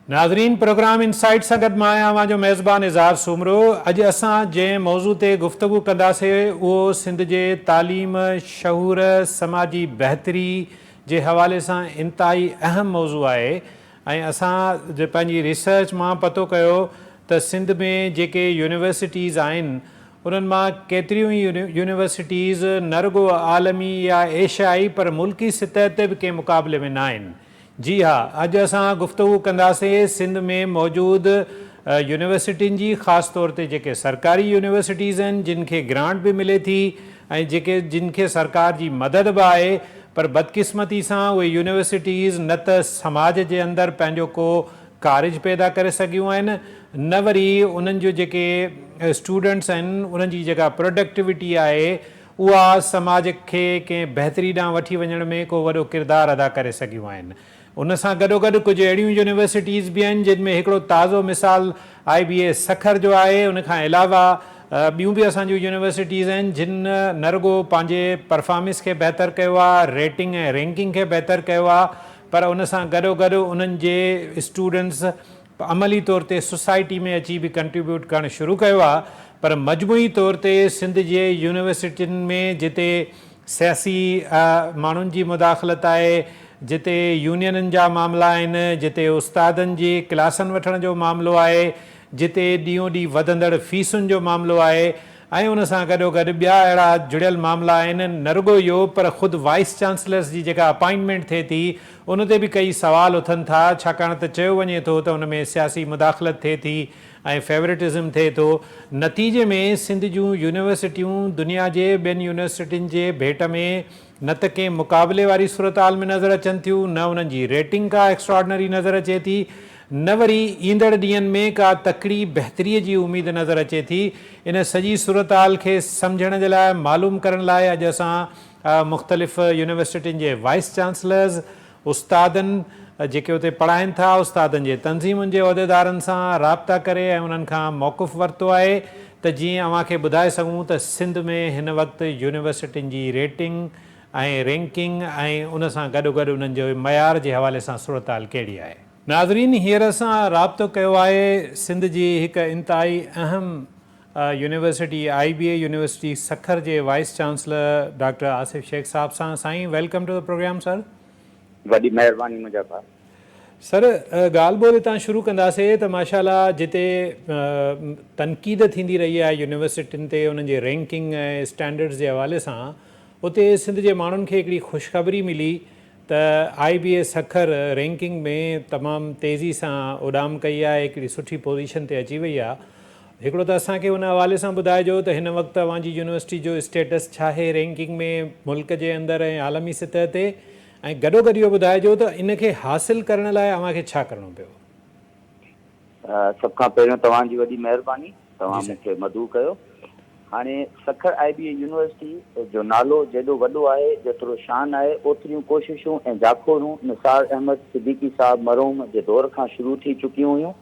नाज़रीन programme insight सां गॾु मां आहियां जो मेज़बान इज़हार सूमरो। अॼु असां जंहिं मौज़ू ते गुफ़्तगू कंदासीं उहो सिंध जे तालीम शहूर समाजी बहितरी जे हवाले सां इंतिहाई अहम मौज़ू आहे। ऐं असां पंहिंजी रिसर्च मां पतो कयो त सिंध में जेके यूनिवर्सिटीज़ आहिनि उन्हनि मां केतिरियूं ई यूनिवर्सिटीज़ न रुगो आलमी या एशियाई पर मुल्की सतह ते बि कंहिं मुक़ाबले में न आहिनि। जी हाँ, अॼु असां गुफ़्तगू कंदासीं सिंध में मौजूदु यूनिवर्सिटियुनि जी, ख़ासि तौर ते जेके सरकारी यूनिवर्सिटीज़ आहिनि जिन खे ग्रांट बि मिले थी ऐं जिन खे सरकार जी मदद बि आहे, पर बदकिस्मती सां उहे यूनिवर्सिटीज़ न त समाज जे अंदरि पंहिंजो को कारज पैदा करे सघियूं आहिनि, न वरी उन्हनि जो जेके स्टूडेंट्स आहिनि उन्हनि जी जेका प्रोडक्टिविटी आहे उहा समाज खे कंहिं बहितरी ॾांहुं वठी वञण में को वॾो किरदारु अदा करे सघियूं आहिनि। उन सां गॾोगॾु कुझु अहिड़ियूं यूनिवर्सिटीज़ बि आहिनि जिन में हिकिड़ो ताज़ो मिसाल IBA सखर जो आहे। उन खां अलावा ॿियूं बि असांजूं यूनिवर्सिटीज़ आहिनि जिन न रुगो पंहिंजे परफॉर्मेंस खे बहितर कयो आहे, रेटिंग ऐं रैंकिंग खे बहितर कयो आहे, पर उन सां गॾोगॾु उन्हनि जे स्टूडेंट्स अमली तौर ते सोसाइटी में अची बि कंट्रीब्यूट करणु शुरू कयो आहे। पर मजमूई तौर ते सिंध जे यूनिवर्सिटियुनि में जिते सियासी माण्हुनि जी मुदाख़लत आहे, जिते यूनियननि जा मामला आहिनि, जिते उस्तादनि जी क्लासनि वठण जो मामिलो आहे, जिते ॾींहों ॾींहुं वधंदड़ फीसुनि जो मामिलो आहे ऐं उन सां गॾोगॾु ॿिया अहिड़ा जुड़ियल मामला आहिनि। न रुगो इहो पर ख़ुदि वाइस चांसलर्स जी जेका अपॉइंटमेंट थिए थी उन ते बि कई सवाल उथनि था, छाकाणि त चयो वञे थो त उन में सियासी मुदाख़लत थिए थी ऐं फेवरेटिज़म थिए थो। नतीजे में सिंध जूं यूनिवर्सिटियूं दुनिया जे ॿियनि यूनिवर्सिटियुनि जे भेट में न त कंहिं मुक़ाबले वारी सूरत हाल में नज़र अचनि थियूं, न उन्हनि जी रेटिंग का एक्स्ट्राऑर्डिनरी नज़र अचे थी, न वरी ईंदड़ ॾींहंनि में का तकड़ी बहितरीअ जी उमेद नज़र अचे थी। इन सॼी सूरत हाल खे सम्झण जे लाइ, मालूम करण लाइ अॼु असां मुख़्तलिफ़ यूनिवर्सिटियुनि जे वाइस चांसलर्स, उस्तादनि जेके उते पढ़ाइनि था, उस्तादनि जे तंज़ीमुनि जे उहिदेदारनि सां राब्ता करे ऐं उन्हनि खां मौक़ुफ़ वरितो आहे त जीअं अव्हांखे ॿुधाए सघूं त सिंध में हिन वक़्तु यूनिवर्सिटियुनि जी रेटिंग ऐं रैंकिंग ऐं उन सां गॾोगॾु उन्हनि जो मयार जे हवाले सां सूरत हाल कहिड़ी आहे। नाज़रीन, हींअर असां राब्तो कयो आहे सिंध जी हिकु इंतिहाई अहम यूनिवर्सिटी IBA यूनिवर्सिटी सखर जे vice chancellor doctor Asif Shaikh साहब सां। साईं, welcome to the program sir. वॾी महिरबानी मुंहिंजा भाउ। सर, ॻाल्हि ॿोल हितां शुरू कंदासीं त माशाल्लाह जिते तनक़ीद थींदी रही आहे यूनिवर्सिटियुनि ते उन्हनि जे रैंकिंग ऐं स्टैंडर्ड्स जे हवाले सां, उते सिंध जे माण्हुनि खे हिकिड़ी ख़ुशख़बरी मिली त IBA सखर रैंकिंग में तमामु तेज़ी सां उॾाम कई आहे, हिकिड़ी सुठी पोज़ीशन ते अची वई आहे। हिकिड़ो त असांखे उन हवाले सां ॿुधाइजो त हिन वक़्तु अव्हांजी यूनिवर्सिटी जो स्टेटस छा आहे रैंकिंग में मुल्क जे अंदरि ऐं आलमी सतह ते, ऐं गॾोगॾु इहो ॿुधाइजो त इन खे हासिलु करण लाइ अव्हांखे छा करिणो पियो। सभ खां पहिरियों तव्हांजी वॾी महिरबानी, तव्हां मूंखे मदऊ कयो। हाणे सखर IBA यूनिवर्सिटी जो नालो जेॾो वॾो आहे, जेतिरो शान आहे, ओतिरियूं कोशिशूं ऐं जाखोरूं निसार अहमद सिद्दीकी साहब मरहूम जे दौर खां शुरू थी चुकियूं हुयूं।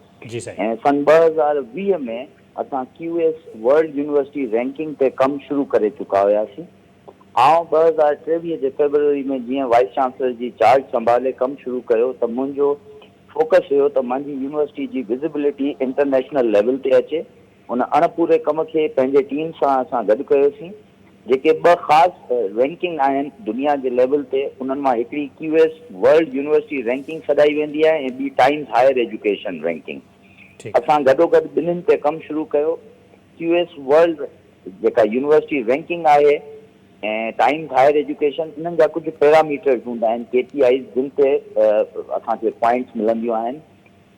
ऐं सन 2020 में असां QS वर्ल्ड यूनिवर्सिटी रैंकिंग ते कमु शुरू करे चुका हुआसीं। आउं 2023 जे फेबरवरी में जीअं वाइस चांसलर जी चार्ज संभाले कमु शुरू कयो त मुंहिंजो फोकस हुयो त मुंहिंजी यूनिवर्सिटी जी विज़िबिलिटी इंटरनेशनल लेवल ते अचे। उन अणपूरे कम खे पंहिंजे टीम सां असां गॾु कयोसीं। जेके ॿ ख़ासि रैंकिंग आहिनि दुनिया जे लेवल ते, उन्हनि मां हिकिड़ी QS वर्ल्ड यूनिवर्सिटी रैंकिंग सॾाई वेंदी आहे ऐं ॿी टाइम्स हायर एजुकेशन रैंकिंग। असां गॾोगॾु ॿिन्हिनि ते कमु शुरू कयो। QS वर्ल्ड जेका यूनिवर्सिटी रैंकिंग आहे ऐं टाइम्स हायर एजुकेशन, इन्हनि जा कुझु पैरामीटर्स हूंदा आहिनि, KPIs, जिन ते असांखे पॉइंट्स मिलंदियूं आहिनि।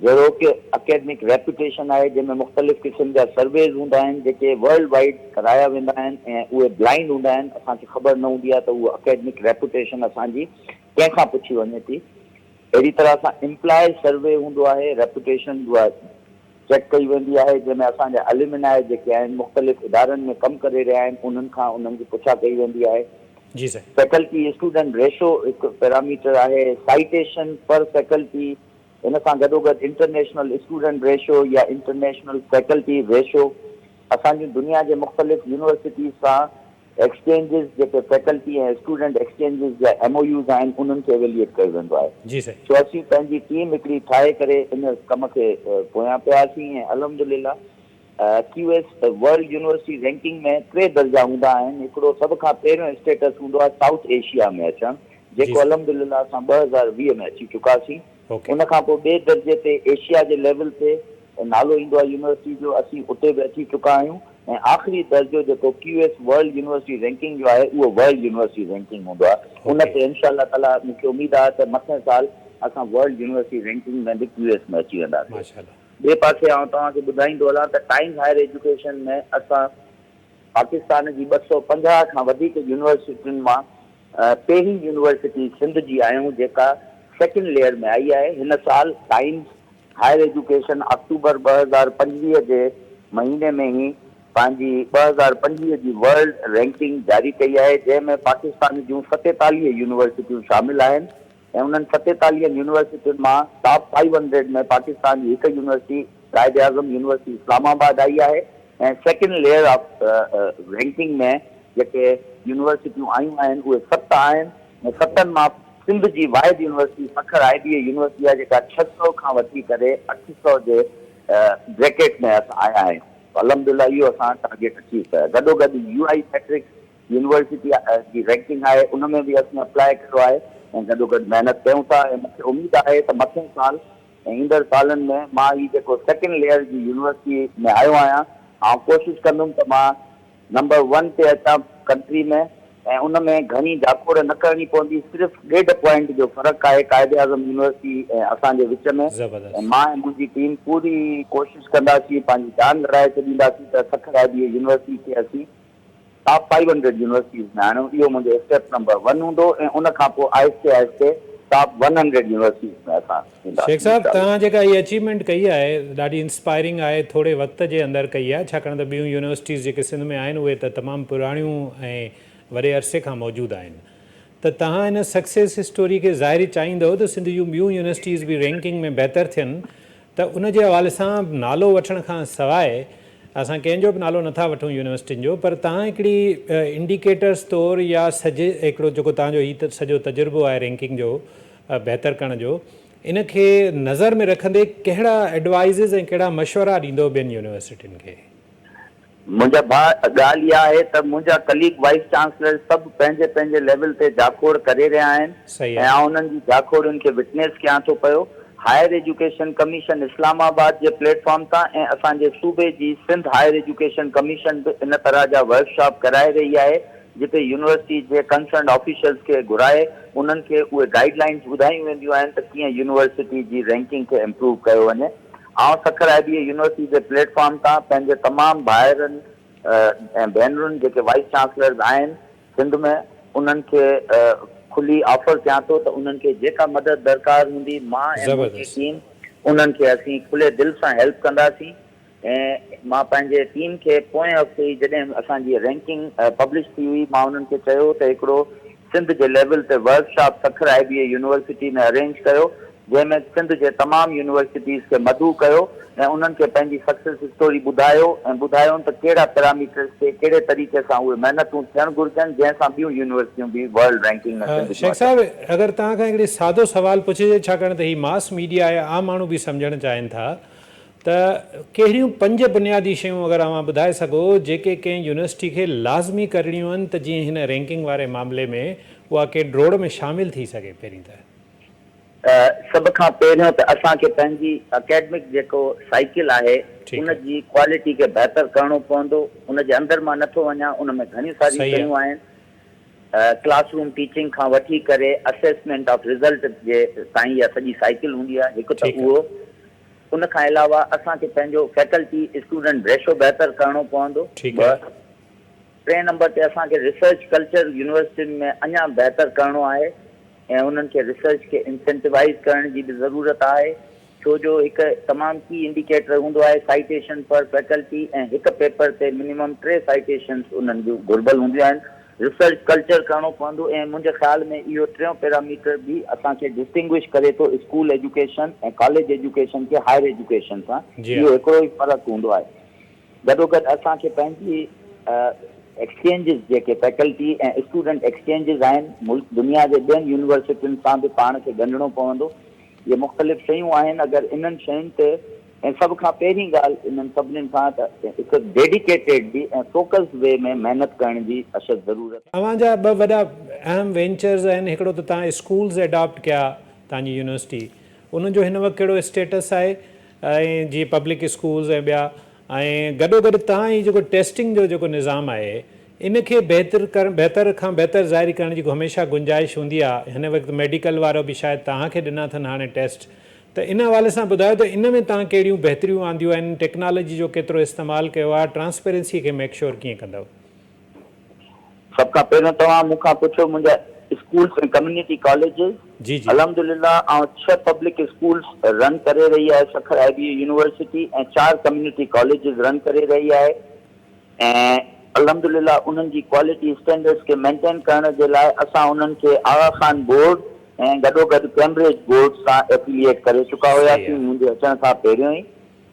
जहिड़ो कि अकेडमिक रेपुटेशन आहे, जंहिंमें मुख़्तलिफ़ क़िस्म जा सर्वेज़ हूंदा आहिनि जेके वर्ल्ड वाइड कराया वेंदा आहिनि ऐं उहे ब्लाइंड हूंदा आहिनि। असांखे ख़बर न हूंदी आहे त उहा अकेडमिक रेपुटेशन असांजी कंहिंखां पुछी वञे थी। अहिड़ी तरह सां एम्प्लॉय सर्वे हूंदो आहे, रेपुटेशन उहा चेक कई वेंदी आहे, जंहिंमें असांजा अलुमिनाय जेके आहिनि मुख़्तलिफ़ इदारनि में कमु करे रहिया आहिनि उन्हनि खां उन्हनि जी पुछा कई वेंदी आहे। जी सर। फैकल्टी स्टूडेंट रेशो हिकु पैरामीटर आहे, साइटेशन पर फैकल्टी, इन सां गॾोगॾु इंटरनेशनल स्टूडेंट रेशो या इंटरनेशनल फैकल्टी रेशो। असांजी दुनिया जे मुख़्तलिफ़ यूनिवर्सिटीज़ सां एक्सचेंजिस जेके फैकल्टी ऐं स्टूडेंट एक्सचेंजिस जा MOUs आहिनि उन्हनि खे एवेल्यूएट कयो वेंदो आहे। जी साईं। सो असीं पंहिंजी टीम हिकिड़ी ठाहे करे इन कम खे पोयां पियासीं ऐं अल्हम्दुलिल्लाह QS वर्ल्ड यूनिवर्सिटी रैंकिंग में 3 दर्जा हूंदा आहिनि। हिकिड़ो सभ खां पहिरियों स्टेटस हूंदो आहे साउथ एशिया में अचणु, जेको अल्हम्दुलिल्लाह असां 2020 में अची चुकासीं। उन खां पोइ ॿिए दर्जे ते एशिया जे लेवल ते नालो ईंदो आहे यूनिवर्सिटी जो, असीं उते बि अची चुका आहियूं। ऐं आख़िरी दर्जो जेको QS वर्ल्ड यूनिवर्सिटी रैंकिंग जो आहे उहो वर्ल्ड यूनिवर्सिटी रैंकिंग हूंदो आहे। उन ते इंशाअल्लाह ताला मूंखे उमेद आहे त मथे साल असां वर्ल्ड यूनिवर्सिटी रैंकिंग में बि QS में अची वेंदासीं। ॿिए पासे आउं तव्हांखे ॿुधाईंदो हलां त टाइम्स हायर एजुकेशन में असां पाकिस्तान जी 250 खां वधीक यूनिवर्सिटियुनि मां पहिरीं यूनिवर्सिटी सिंध जी आहियूं जेका सेकेंड लेयर में आई आहे। हिन साल टाइम्स हायर एजुकेशन अक्टूबर 2025 जे महीने में ई पंहिंजी 2025 जी वर्ल्ड रैंकिंग जारी कई आहे, जंहिंमें पाकिस्तान जूं 47 यूनिवर्सिटियूं शामिल आहिनि। ऐं उन्हनि 47 यूनिवर्सिटियुनि मां टॉप 500 में पाकिस्तान जी हिकु यूनिवर्सिटी कायद आज़म यूनिवर्सिटी इस्लामाबाद आई आहे। ऐं सेकेंड लेयर ऑफ रैंकिंग में जेके यूनिवर्सिटियूं आयूं आहिनि उहे 7 आहिनि। ऐं 7 मां सिंध जी वाहिद यूनिवर्सिटी फखर IBA यूनिवर्सिटी आहे जेका 600 खां वठी करे 800 जे ब्रैकेट में असां आया आहियूं। अल्हम्दुलिल्लाह इहो असां टारगेट अचीव कयो। गॾोगॾु UI मैट्रिक्स यूनिवर्सिटी जी रैंकिंग आहे, उन में बि असीं अप्लाई कयो आहे ऐं गॾोगॾु महिनत कयूं था। ऐं मूंखे उमेद आहे त मथे साल ऐं ईंदड़ सालनि में मां ही जेको सेकेंड लेयर जी यूनिवर्सिटी में आयो आहियां, ऐं कोशिशि कंदुमि त मां नंबर 1 ते अचां कंट्री में। ऐं उन में घणी जाखोड़ न करणी पवंदी, सिर्फ़ु 1.5 पॉइंट जो फ़र्क़ु आहे कायद आज़म यूनिवर्सिटी ऐं असांजे विच में। ऐं मां ऐं मुंहिंजी टीम पूरी कोशिशि कंदासीं, पंहिंजी जान लड़ाए छॾींदासीं त फखर IBA यूनिवर्सिटी खे असीं टॉप 500 यूनिवर्सिटीज़ में आणूं। इहो मुंहिंजो स्टेप नंबर 1 हूंदो ऐं उन खां पोइ आहिस्ते आहिस्ते टॉप 100 यूनिवर्सिटीज़ में असां ईंदासीं। शेख साहब, तव्हां जेका इहा अचीवमेंट कई आहे ॾाढी इंस्पायरिंग आहे, थोरे वक़्त जे अंदरि कई आहे, छाकाणि त ॿियूं यूनिवर्सिटीज़ जेके सिंध में आहिनि उहे त तमामु पुराणियूं ऐं वॾे अरसे खां मौजूदु आहिनि। त तव्हां हिन सक्सेस स्टोरी खे ज़ाहिर चाहींदव त सिंध जूं ॿियूं यूनिवर्सिटीज़ बि रैंकिंग में बहितर थियनि, त उन जे हवाले सां नालो वठण खां सवाइ असां कंहिंजो बि नालो नथा वठूं यूनिवर्सिटियुनि जो, पर तव्हां हिकिड़ी इंडिकेटर्स तौरु या सॼे हिकिड़ो जेको तव्हांजो हीउ सॼो तजुर्बो आहे रैंकिंग जो बहितर करण जो, इन खे नज़र में रखंदे कहिड़ा एडवाइज़िस ऐं कहिड़ा मशवरा ॾींदो ॿियनि यूनिवर्सिटियुनि खे? मुंहिंजा भाउ ॻाल्हि इहा आहे त मुंहिंजा कलीग वाइस चांसलर सभु पंहिंजे पंहिंजे लेवल ते जाखोड़ करे रहिया आहिनि ऐं उन्हनि जी जाखोड़ुनि खे विटनेस कयां थो पियो। हायर एजुकेशन कमीशन इस्लामाबाद जे प्लेटफॉर्म तां ऐं असांजे सूबे जी सिंध हायर एजुकेशन कमीशन बि इन तरह जा वर्कशॉप कराए रही आहे, जिते यूनिवर्सिटी जे कंसर्न ऑफिशियल्स खे घुराए उन्हनि खे उहे गाइडलाइंस ॿुधायूं वेंदियूं आहिनि त कीअं यूनिवर्सिटी जी रैंकिंग खे इम्प्रूव कयो वञे। आउं फखर IBA यूनिवर्सिटी जे प्लेटफॉर्म तां पंहिंजे तमामु भाइरनि ऐं भेनरुनि जेके वाइस चांसलर्स आहिनि सिंध में, उन्हनि खे खुली ऑफर कयां थो त उन्हनि खे जेका मदद दरकार हूंदी मां ऐं मुंहिंजी टीम उन्हनि खे असीं खुले दिलि सां हेल्प कंदासीं। ऐं मां पंहिंजे टीम खे पोएं हफ़्ते ई जॾहिं असांजी रैंकिंग पब्लिश थी हुई, मां उन्हनि खे चयो त हिकिड़ो सिंध जे लेवल ते वर्कशॉप फखर IBA यूनिवर्सिटी में अरेंज कयो, जंहिंमें सिंध जे तमामु यूनिवर्सिटीज़ खे मदऊ कयो ऐं उन्हनि खे पंहिंजी सक्सेस स्टोरी ॿुधायो ऐं ॿुधायो त कहिड़ा पैरामीटर्स ते कहिड़े तरीक़े सां उहे महिनतूं थियणु घुरिजनि जंहिंसां ॿियूं यूनिवर्सिटियूं बि वर्ल्ड रैंकिंग में। शेख साहब, अगरि तव्हां खां हिकिड़ी सादो सवाल पुछिजे, छाकाणि त हीउ मास मीडिया आहे, आम माण्हू बि सम्झणु चाहिनि था, त कहिड़ियूं 5 बुनियादी शयूं अगरि तव्हां ॿुधाए सघो जेके कंहिं यूनिवर्सिटी खे लाज़मी करणियूं आहिनि त जीअं हिन रैंकिंग वारे मामले में उहा कंहिं ड्रोड़ में शामिलु थी सघे? पहिरीं त सभ खां पहिरियों त असांखे पंहिंजी अकेडमिक जेको साइकिल आहे उन जी क्वालिटी खे बहितर करणो पवंदो। उन जे अंदरि मां नथो वञा, उन में घणियूं सारियूं शयूं आहिनि। क्लासरूम टीचिंग खां वठी करे असेसमेंट ऑफ रिज़ल्ट जे ताईं इहा सॼी साइकिल हूंदी आहे। हिकु त उहो, उन खां अलावा असांखे पंहिंजो फैकल्टी स्टूडेंट रेशो बहितर करणो पवंदो। 3 नंबर ते असांखे रिसर्च कल्चर यूनिवर्सिटियुनि में अञा बहितर करणो आहे ऐं उन्हनि खे रिसर्च खे इंसेंटिवाइज़ करण जी बि ज़रूरत आहे, छो जो हिकु तमामु की इंडिकेटर हूंदो आहे साइटेशन पर फैकल्टी ऐं हिकु पेपर ते मिनिमम 3 साइटेशन्स उन्हनि जूं घुरिबल हूंदियूं आहिनि। रिसर्च कल्चर करणो पवंदो ऐं मुंहिंजे ख़्याल में इहो 3 पैरामीटर बि असांखे डिस्टिंग्विश करे थो स्कूल एजुकेशन ऐं कॉलेज एजुकेशन खे हायर एजुकेशन सां। इहो हिकिड़ो ई फ़र्क़ु हूंदो आहे। गॾोगॾु असांखे पंहिंजी एक्सचेंजिस जेके फैकल्टी ऐं स्टूडेंट एक्सचेंजिस आहिनि मुल्क दुनिया जे ॿियनि यूनिवर्सिटियुनि सां बि पाण खे ॻंढणो पवंदो। इहे मुख़्तलिफ़ शयूं आहिनि। अगरि इन्हनि शयुनि ते ऐं सभ खां पहिरीं ॻाल्हि इन्हनि सभिनीनि खां त हिकु डेडिकेटेड बि ऐं फोकस्ड वे में महिनत करण जी अशद ज़रूरत आहे। तव्हांजा ॿ वॾा अहम वेंचर्स आहिनि। हिकिड़ो त तव्हां स्कूल्स एडॉप्ट कया तव्हांजी यूनिवर्सिटी, उनजो हिन वक़्तु कहिड़ो स्टेटस आहे ऐं जीअं पब्लिक स्कूल्स ऐं ॿिया, ऐं गॾोगॾु तव्हां जी जेको टेस्टिंग जो जेको निज़ाम आहे इनखे बहितर खां बहितर ज़ाहिरी करण जी हमेशह गुंजाइश हूंदी आहे। हिन वक़्तु मेडिकल वारो बि शायदि तव्हांखे ॾिना अथनि हाणे टेस्ट, त इन हवाले सां ॿुधायो त इन में तव्हां कहिड़ियूं बहितरियूं आंदियूं आहिनि, टेक्नोलॉजी जो केतिरो इस्तेमालु कयो आहे, ट्रांसपेरेंसी खे मेक श्योर कीअं कंदव? सभ खां पहिरियों तव्हां मूंखां पुछो मुंहिंजा स्कूल्स ऐं कम्युनिटी कॉलेजिस। जी जी अलहमदुलिल्लाह ऐं 6 पब्लिक स्कूल्स रन करे रही आहे सखर IBA यूनिवर्सिटी ऐं 4 कम्युनिटी कॉलेजिस रन करे रही आहे। ऐं अलहमदुलिल्लाह उन्हनि जी क्वालिटी स्टैंडर्ड्स खे मेंटेन करण जे लाइ असां उन्हनि खे आगा खान बोर्ड ऐं गॾोगॾु कैम्ब्रिज बोर्ड सां एफिलिएट करे चुका हुआसीं मुंहिंजे अचण खां पहिरियों ई।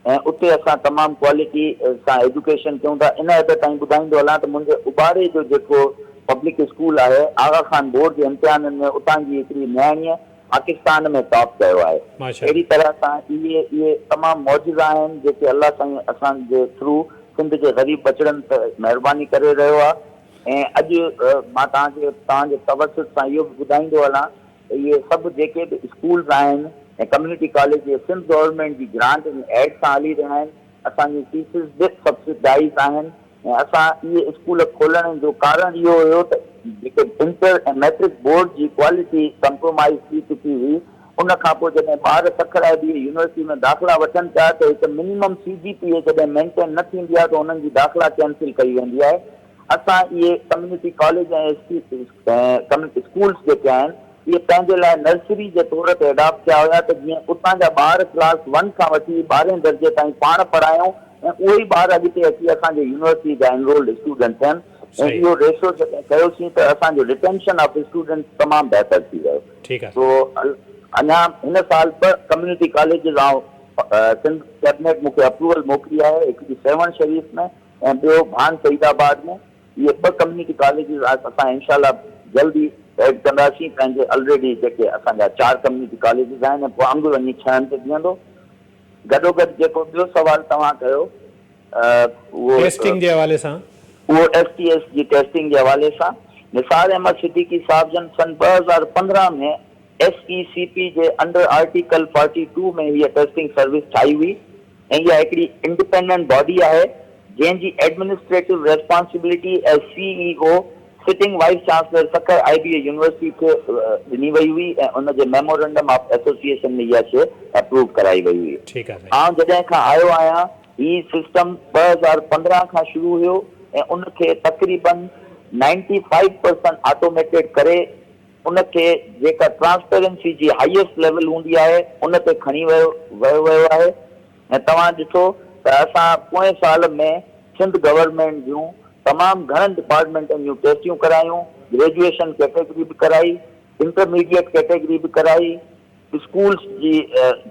ऐं उते असां तमामु क्वालिटी सां एजुकेशन कयूं था। इन हद ताईं ॿुधाईंदो हलां त मुंहिंजे उबारे जो जेको पब्लिक स्कूल आहे आगा खान बोर्ड जे इम्तिहाननि में उतां जी हिकिड़ी नियाणीअ पाकिस्तान में टॉप कयो आहे। अहिड़ी तरह सां इहे तमामु मौजूदा आहिनि जेके अलाह साईं असांजे थ्रू सिंध जे ग़रीब बचड़नि ते महिरबानी करे रहियो आहे। ऐं अॼु मां तव्हांजे तवसुत सां इहो बि ॿुधाईंदो हलां त इहे सभु जेके बि स्कूल्स आहिनि ऐं कम्युनिटी कॉलेज सिंध गवर्नमेंट जी ग्रांट ऐं एड सां हली रहिया आहिनि। असांजी फीसिस बि सब्सिडाइज़ आहिनि ऐं असां इहे स्कूल खोलण जो कारण इहो हुयो त जेके इंटर ऐं मैट्रिक बोर्ड जी क्वालिटी कंप्रोमाइज़ थी चुकी हुई। उन खां पोइ जॾहिं ॿार सखर IBA यूनिवर्सिटी में दाख़िला वठनि था त हिकु मिनिमम CGPA जॾहिं मेंटेन न थींदी आहे त उन्हनि जी दाख़िला कैंसिल कई वेंदी आहे। असां इहे कम्युनिटी कॉलेज ऐं स्कूल्स जेके आहिनि इहे पंहिंजे लाइ नर्सरी जे तौर ते एडॉप्ट कया हुया त जीअं उतां जा ॿार क्लास 1 खां वठी 12हें दर्जे ताईं पाण पढ़ायूं ऐं उहे ई ॿार अॻिते अची असांजे यूनिवर्सिटी जा एनरोल्ड स्टूडेंट थियनि। ऐं इहो रेशो जॾहिं कयोसीं त असांजो रिटेंशन ऑफ स्टूडेंट तमामु बहितर थी वियो। ठीकु आहे। तो अञा हिन साल 2 कम्युनिटी कॉलेजिस सिंध कैबिनेट मूंखे अप्रूवल मोकिली आहे, हिकिड़ी सेवन शरीफ में ऐं ॿियो भान सईदाबाद में। इहे 2 कम्युनिटी कॉलेजिस असां इंशाल्लाह जल्दी एड कंदासीं। पंहिंजे ऑलरेडी जेके असांजा 4 कम्युनिटी कॉलेजिस आहिनि ऐं पोइ अंग वञी 6 ते बीहंदो। गॾोगॾु जेको ॿियो सुवाल तव्हां कयो उहो टेस्टिंग जे हवाले सां, उहो STS जी टेस्टिंग जे हवाले सां निसार अहमद सिद्दीकी साहब जन सन 2015 में SECP जे अंडर आर्टिकल 42 में हीअ टेस्टिंग सर्विस ठाही हुई ऐं इहा हिकिड़ी इंडिपेंडेंट बॉडी आहे जंहिंजी administrative responsibility as CEO sitting vice chancellor Sukkur IBA university खे ॾिनी वई हुई ऐं उनजे मेमोरेंडम ऑफ एसोसिएशन में इहा शइ अप्रूव कराई वई हुई। ठीकु आहे। आउं जॾहिं खां आयो आहियां हीउ सिस्टम 2015 खां शुरू हुयो ऐं उनखे तक़रीबन 95% ऑटोमेटेड करे उनखे जेका ट्रांसपेरेंसी जी हाईएस्ट लेवल हूंदी आहे उन ते खणी वियो आहे। ऐं तव्हां ॾिठो त असां पोएं साल में सिंध गवर्नमेंट जूं तमामु घणनि डिपार्टमेंटनि जूं टेस्टियूं करायूं, ग्रेजुएशन कैटेगरी बि कराई, इंटरमीडिएट कैटेगरी बि कराई, स्कूल्स जी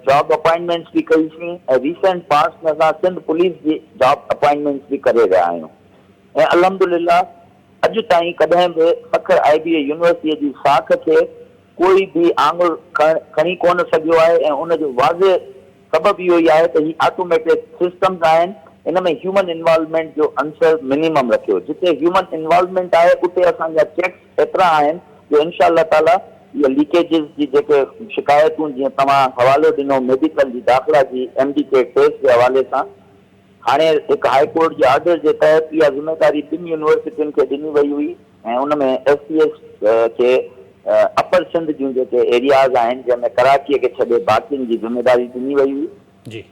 जॉब अपॉइंटमेंट्स बि कईसीं ऐं रीसेंट पास में असां सिंध पुलिस जी जॉब अपॉइंटमेंट्स बि करे रहिया आहियूं। ऐं अल्हम्दुलिल्लाह अॼु ताईं कॾहिं बि सखर IBA यूनिवर्सिटीअ जी साख खे कोई बि आङुर खणी कोन सघियो आहे ऐं उनजो वाज़े सबबु इहो ई आहे त ही ऑटोमेटेड सिस्टम्स आहिनि। इन में ह्यूमन इन्वॉल्वमेंट जो अंसर मिनिमम रखियो। जिते ह्यूमन इन्वॉल्वमेंट आहे उते असांजा चेक्स एतिरा आहिनि जो इंशाअल्लाह ताला इहे लीकेजिस जी जेके शिकायतूं जीअं तव्हां हवालो ॾिनो मेडिकल जी दाख़िला जी MDK टेस्ट जे हवाले सां, हाणे हिकु हाई कोर्ट जे ऑर्डर जे तहत इहा ज़िम्मेदारी 2 यूनिवर्सिटियुनि खे ॾिनी वई हुई ऐं उन में STS खे अपर सिंध जूं जेके एरियाज़ आहिनि जंहिंमें कराचीअ खे छॾे बाक़ियुनि जी ज़िम्मेदारी ॾिनी वई हुई।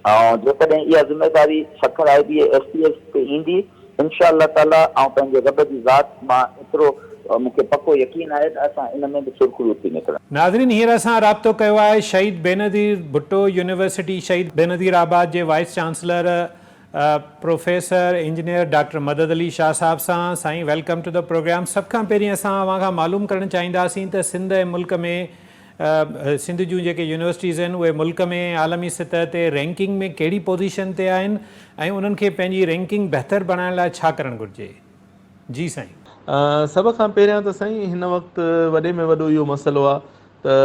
ऐं जेकॾहिं इहा ज़िम्मेदारी सखर IBA STS ते ईंदी इंशाअल्लाह ताला ऐं पंहिंजे रब जी ज़ात मां एतिरो मूंखे पको यकीन आहे त असां इन में बि सुरखुरू थी निकिरंदा। नाज़रीन, हींअर असां राब्तो कयो आहे शहीद बेनज़ीर भुट्टो यूनिवर्सिटी शहीद बेनज़ीर आबाद जे vice chancellor professor engineer doctor Madad Ali Shah साहब सां। साईं वेलकम टू द प्रोग्राम। सभ खां पहिरीं असां अव्हां खां मालूम करणु चाहींदासीं त सिंध ऐं मुल्क में सिंध जूं जेके यूनिवर्सिटीज़ आहिनि उहे मुल्क में आलमी सतह ते रैंकिंग में कहिड़ी पोज़ीशन ते आहिनि ऐं उन्हनि खे पंहिंजी रैंकिंग बहितर बणाइण लाइ छा करणु घुरिजे? जी साईं। सभ खां पहिरियां त साईं हिन वक़्तु वॾे में वॾो इहो मसइलो आहे त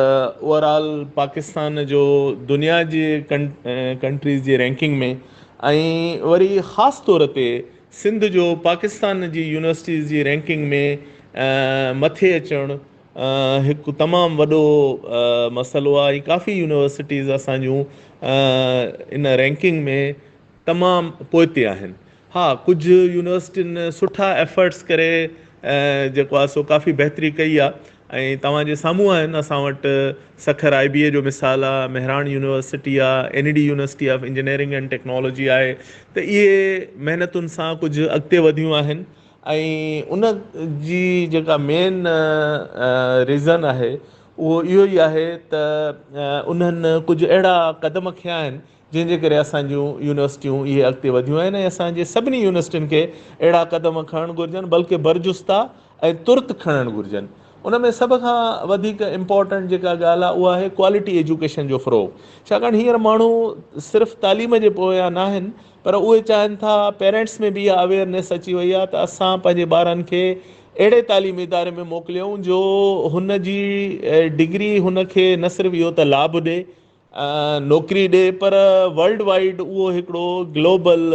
ओवरऑल पाकिस्तान जो दुनिया जी कंट्रीज़ जी रैंकिंग में ऐं वरी ख़ासि तौर ते सिंध जो पाकिस्तान जी यूनिवर्सिटीज़ जी रैंकिंग में मथे अचणु हिकु तमामु वॾो मसइलो आहे। ऐं काफ़ी यूनिवर्सिटीज़ असांजूं इन रैंकिंग में तमामु पोइ ते आहिनि। हा, कुझु यूनिवर्सिटियुनि सुठा एफर्ट्स करे जेको आहे सो काफ़ी बहितरी कई आहे ऐं तव्हांजे साम्हूं आहिनि असां वटि सखर IBA जो मिसाल आहे, मेहरान यूनिवर्सिटी आहे, NED university of engineering and technology आहे। त इहे महिनतुनि सां कुझु अॻिते वधियूं आहिनि ऐं उन जी जेका मेन रीज़न आहे उहो इहो ई आहे त उन्हनि कुझु अहिड़ा क़दम खयां आहिनि जंहिंजे करे असांजूं यूनिवर्सिटियूं इहे अॻिते वधियूं आहिनि ऐं असांजे सभिनी यूनिवर्सिटियुनि खे अहिड़ा क़दम खणणु घुरिजनि, बल्कि बरजुस्ता ऐं तुर्त खणणु घुरिजनि। उन में सभ खां वधीक इम्पॉर्टेंट जेका ॻाल्हि आहे उहा आहे क्वालिटी एजुकेशन जो फ़रोग़। छाकाणि हींअर माण्हू सिर्फ़ु तालीम जे पोयां न आहिनि, पर उहे चाहिनि था, पेरेंट्स में बि इहा अवेयरनेस अची वई आहे त असां पंहिंजे ॿारनि खे अहिड़े तालीमी इदारे में मोकिलियूं जो हुन जी डिग्री हुनखे न सिर्फ़ु इहो त लाभ ॾिए, नौकिरी ॾिए, पर वर्ल्ड वाइड उहो हिकिड़ो ग्लोबल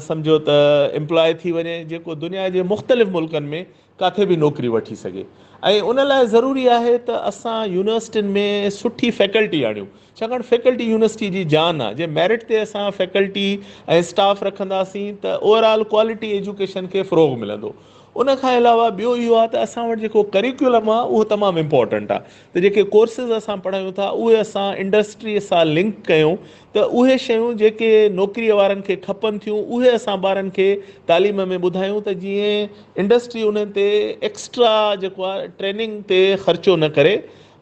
सम्झो त एम्प्लॉय थी वञे जेको दुनिया जे मुख़्तलिफ़ मुल्कनि में किथे बि नौकिरी वठी सघे। ऐं उन लाइ ज़रूरी आहे त असां यूनिवर्सिटियुनि में सुठी फैकल्टी आणियूं, छाकाणि फैकल्टी यूनिवर्सिटी जी जान आहे। जे मेरिट ते असां फैकल्टी ऐं स्टाफ रखंदासीं त ओवरऑल क्वालिटी एजुकेशन खे फ़रोग़ मिलंदो। उन खां अलावा ॿियो इहो आहे त असां वटि जेको करिकुलम आहे उहो तमामु इम्पॉर्टेंट आहे त जेके कोर्सिस असां पढ़ायूं था उहे असां इंडस्ट्रीअ सां लिंक कयूं त उहे शयूं जेके नौकिरीअ वारनि खे खपनि थियूं उहे असां ॿारनि खे तालीम में ॿुधायूं त जीअं इंडस्ट्री उन ते एक्स्ट्रा जेको आहे ट्रेनिंग ते ख़र्चो न करे,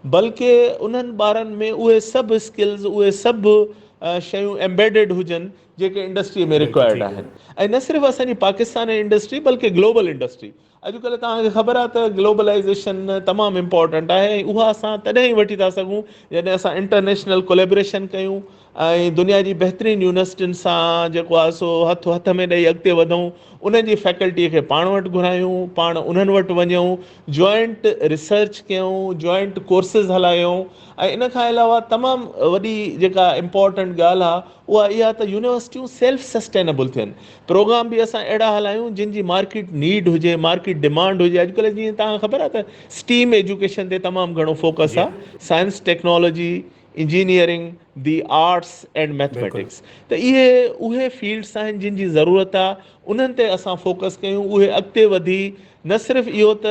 बल्कि उन्हनि ॿारनि में उहे सभु स्किल्स, उहे सभु शयूं एम्बेडिड हुजनि जेके इंडस्ट्रीअ में रिक्वायर्ड आहिनि। ऐं न सिर्फ़ु असांजी पाकिस्तान इंडस्ट्री बल्कि ग्लोबल इंडस्ट्री। अॼुकल्ह तव्हांखे ख़बर आहे त ग्लोबलाइज़ेशन तमामु इम्पॉर्टेंट आहे ऐं उहा असां तॾहिं ई वठी था सघूं जॾहिं असां इंटरनेशनल कोलेब्रेशन कयूं ऐं दुनिया जी बहितरीनु यूनिवर्सिटियुनि सां जेको आहे सो हथो हथ में ॾेई अॻिते वधूं, उन्हनि जी फैकल्टीअ खे पाण वटि घुरायूं, पाण उन्हनि वटि वञूं, जॉइंट रिसर्च कयूं, जॉइंट कोर्सिस हलायूं। ऐं इन खां अलावा तमामु वॾी जेका इम्पॉर्टेंट ॻाल्हि आहे उहा इहा त यूनिवर्सिटियूं सेल्फ सस्टेनेबल थियनि। प्रोग्राम बि असां अहिड़ा हलायूं जिन जी मार्केट नीड हुजे, मार्केट डिमांड हुजे। अॼुकल्ह जीअं तव्हांखे ख़बर आहे त स्टीम एजुकेशन ते तमामु घणो फोकस आहे, science technology, engineering, the arts and mathematics. त उहे फील्ड्स आहिनि जिन जी ज़रूरत आहे, उन्हनि ते असां फोकस कयूं, उहे अॻिते वधी न सिर्फ़ु इहो त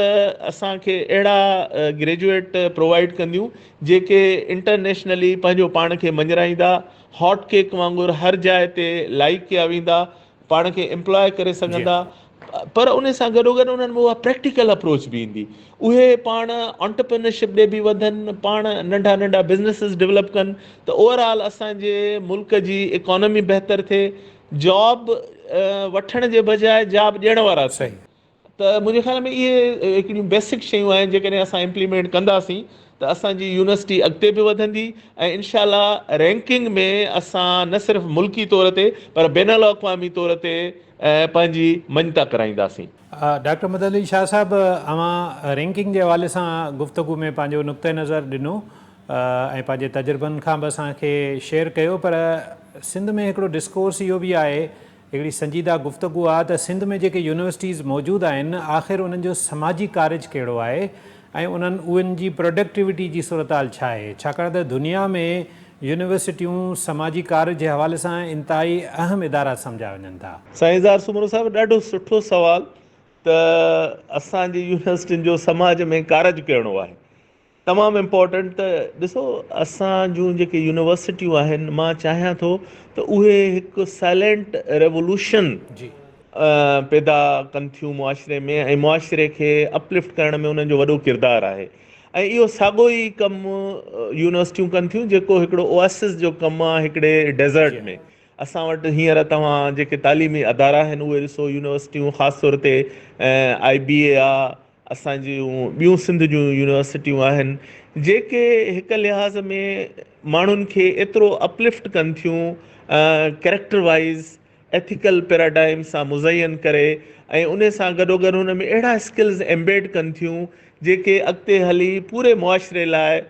असांखे अहिड़ा ग्रेजुएट प्रोवाइड कंदियूं जेके इंटरनेशनली पंहिंजो पाण खे मञराईंदा, हॉट केक वांगुरु हर जाइ ते लाइक कया वेंदा, पाण खे एम्प्लॉय करे सघंदा, पर उन सां गॾोगॾु उन्हनि में उहा प्रैक्टिकल अप्रोच बि ईंदी। उहे पाण ऑन्टरप्रेन्योरशिप ॾे बि वधनि, पाण नंढा नंढा बिज़नेसिस डेवलप कनि त ओवरऑल असांजे मुल्क जी इकोनॉमी बहितर थिए, जॉब वठण जे बजाए जॉब ॾियण वारा थियनि। त मुंहिंजे ख़्याल में इहे हिकिड़ियूं बेसिक शयूं आहिनि जेकॾहिं असां इम्प्लीमेंट कंदासीं त असांजी यूनिवर्सिटी अॻिते बि वधंदी ऐं इनशाला रैंकिंग में असां न सिर्फ़ु मुल्की तौर ते पर बैन अल-अक़वामी तौर ते पंहिंजी मञता कराईंदासीं। डॉक्टर मदद अली शाह साहब, अवां रैंकिंग जे हवाले सां गुफ़्तगू में पंहिंजो नुक़्ते नज़र ॾिनो ऐं पंहिंजे तजुर्बनि खां बि असांखे शेयर कयो, पर सिंध में हिकिड़ो डिस्कोर्स इहो बि आहे, हिकिड़ी संजीदा गुफ़्तगू आहे त सिंध में जेके यूनिवर्सिटीज़ मौजूदु आहिनि आख़िर उन्हनि जो समाजी कार्ज कहिड़ो आहे ऐं उन्हनि जी प्रोडक्टिविटी जी सूरत हाल छा आहे, छाकाणि त दुनिया में यूनिवर्सिटियूं समाजी कार्य जे हवाले सां इंतिहाई अहम इदारा सम्झा वञनि था। साईं ज़ार सुमरो साहिबु, ॾाढो सुठो सवाल त असांजी यूनिवर्सिटियुनि जो समाज में कारज कहिड़ो आहे, तमामु इम्पॉर्टेंट। त ॾिसो, असां जूं जेके यूनिवर्सिटियूं आहिनि, मां चाहियां थो त उहे हिकु साइलेंट रेवोल्यूशन पैदा कनि थियूं मुआशिरे में ऐं मुआशिरे खे अपलिफ्ट करण में उन्हनि जो वॾो किरदारु आहे। ऐं इहो साॻियो ई कमु यूनिवर्सिटियूं कनि थियूं जेको हिकिड़ो ओएसिस जो कमु आहे हिकिड़े डेज़र्ट में। असां वटि हींअर तव्हां जेके तालीमी अदारा आहिनि उहे ॾिसो, यूनिवर्सिटियूं ख़ासि तौर ते IBA आहे, असांजियूं ॿियूं सिंध जूं यूनिवर्सिटियूं आहिनि जेके हिक लिहाज़ में माण्हुनि खे एतिरो अपलिफ्ट कनि थियूं कैरेक्टर वाइज़ एथिकल पैराडाइम सां मुज़यन करे ऐं उन सां गॾोगॾु हुन में अहिड़ा स्किल्स एम्बेड कनि थियूं जेके अॻिते हली पूरे मुआशिरे लाइ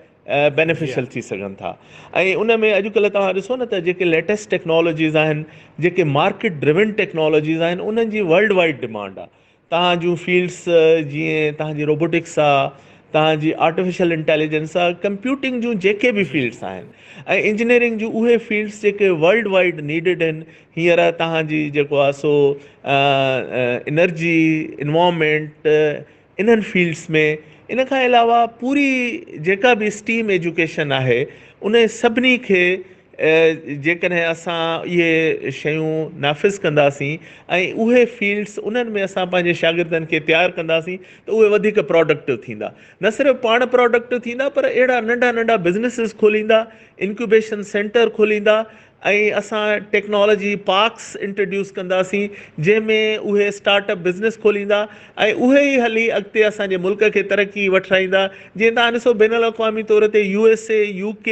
बेनिफिशियल थी सघनि था। ऐं उन में अॼुकल्ह तव्हां ॾिसो न त जेके लेटेस्ट टेक्नोलॉजीज़ आहिनि, जेके मार्केट ड्रिवन टेक्नोलॉजीज़ आहिनि, उन्हनि जी वर्ल्ड वाइड डिमांड आहे। तव्हां जूं फील्ड्स जीअं तव्हांजी रोबोटिक्स आहे, तव्हांजी आर्टिफिशियल इंटेलिजेंस आहे, कंप्यूटिंग जूं जेके बि फील्ड्स आहिनि ऐं इंजीनियरिंग जूं उहे फील्ड्स जेके वर्ल्ड वाइड नीडिड आहिनि, हींअर तव्हांजी जेको आहे सो एनर्जी, इन्वायरमेंट, इन्हनि फील्ड्स में, इन खां अलावा पूरी जेका बि स्टीम एजुकेशन आहे उन सभिनी खे जेकॾहिं असां इहे शयूं नाफ़िज़ कंदासीं ऐं उहे फील्ड्स उन्हनि में असां पंहिंजे शागिर्दनि खे तयारु कंदासीं त उहे वधीक प्रोडक्टिव थींदा। न सिर्फ़ु पाण प्रोडक्टिव थींदा पर अहिड़ा नंढा नंढा बिज़नेसिस खोलींदा, इंक्यूबेशन सेंटर खोलींदा ऐं असां टेक्नोलॉजी पार्क्स इंट्रोड्यूस कंदासीं जंहिंमें उहे स्टार्टअप बिज़नेस खोलींदा ऐं उहे ई हली अॻिते असांजे मुल्क खे तरक़ी वठाईंदा। जीअं तव्हां ॾिसो बैन अल-अक़वामी तौर ते USA, UK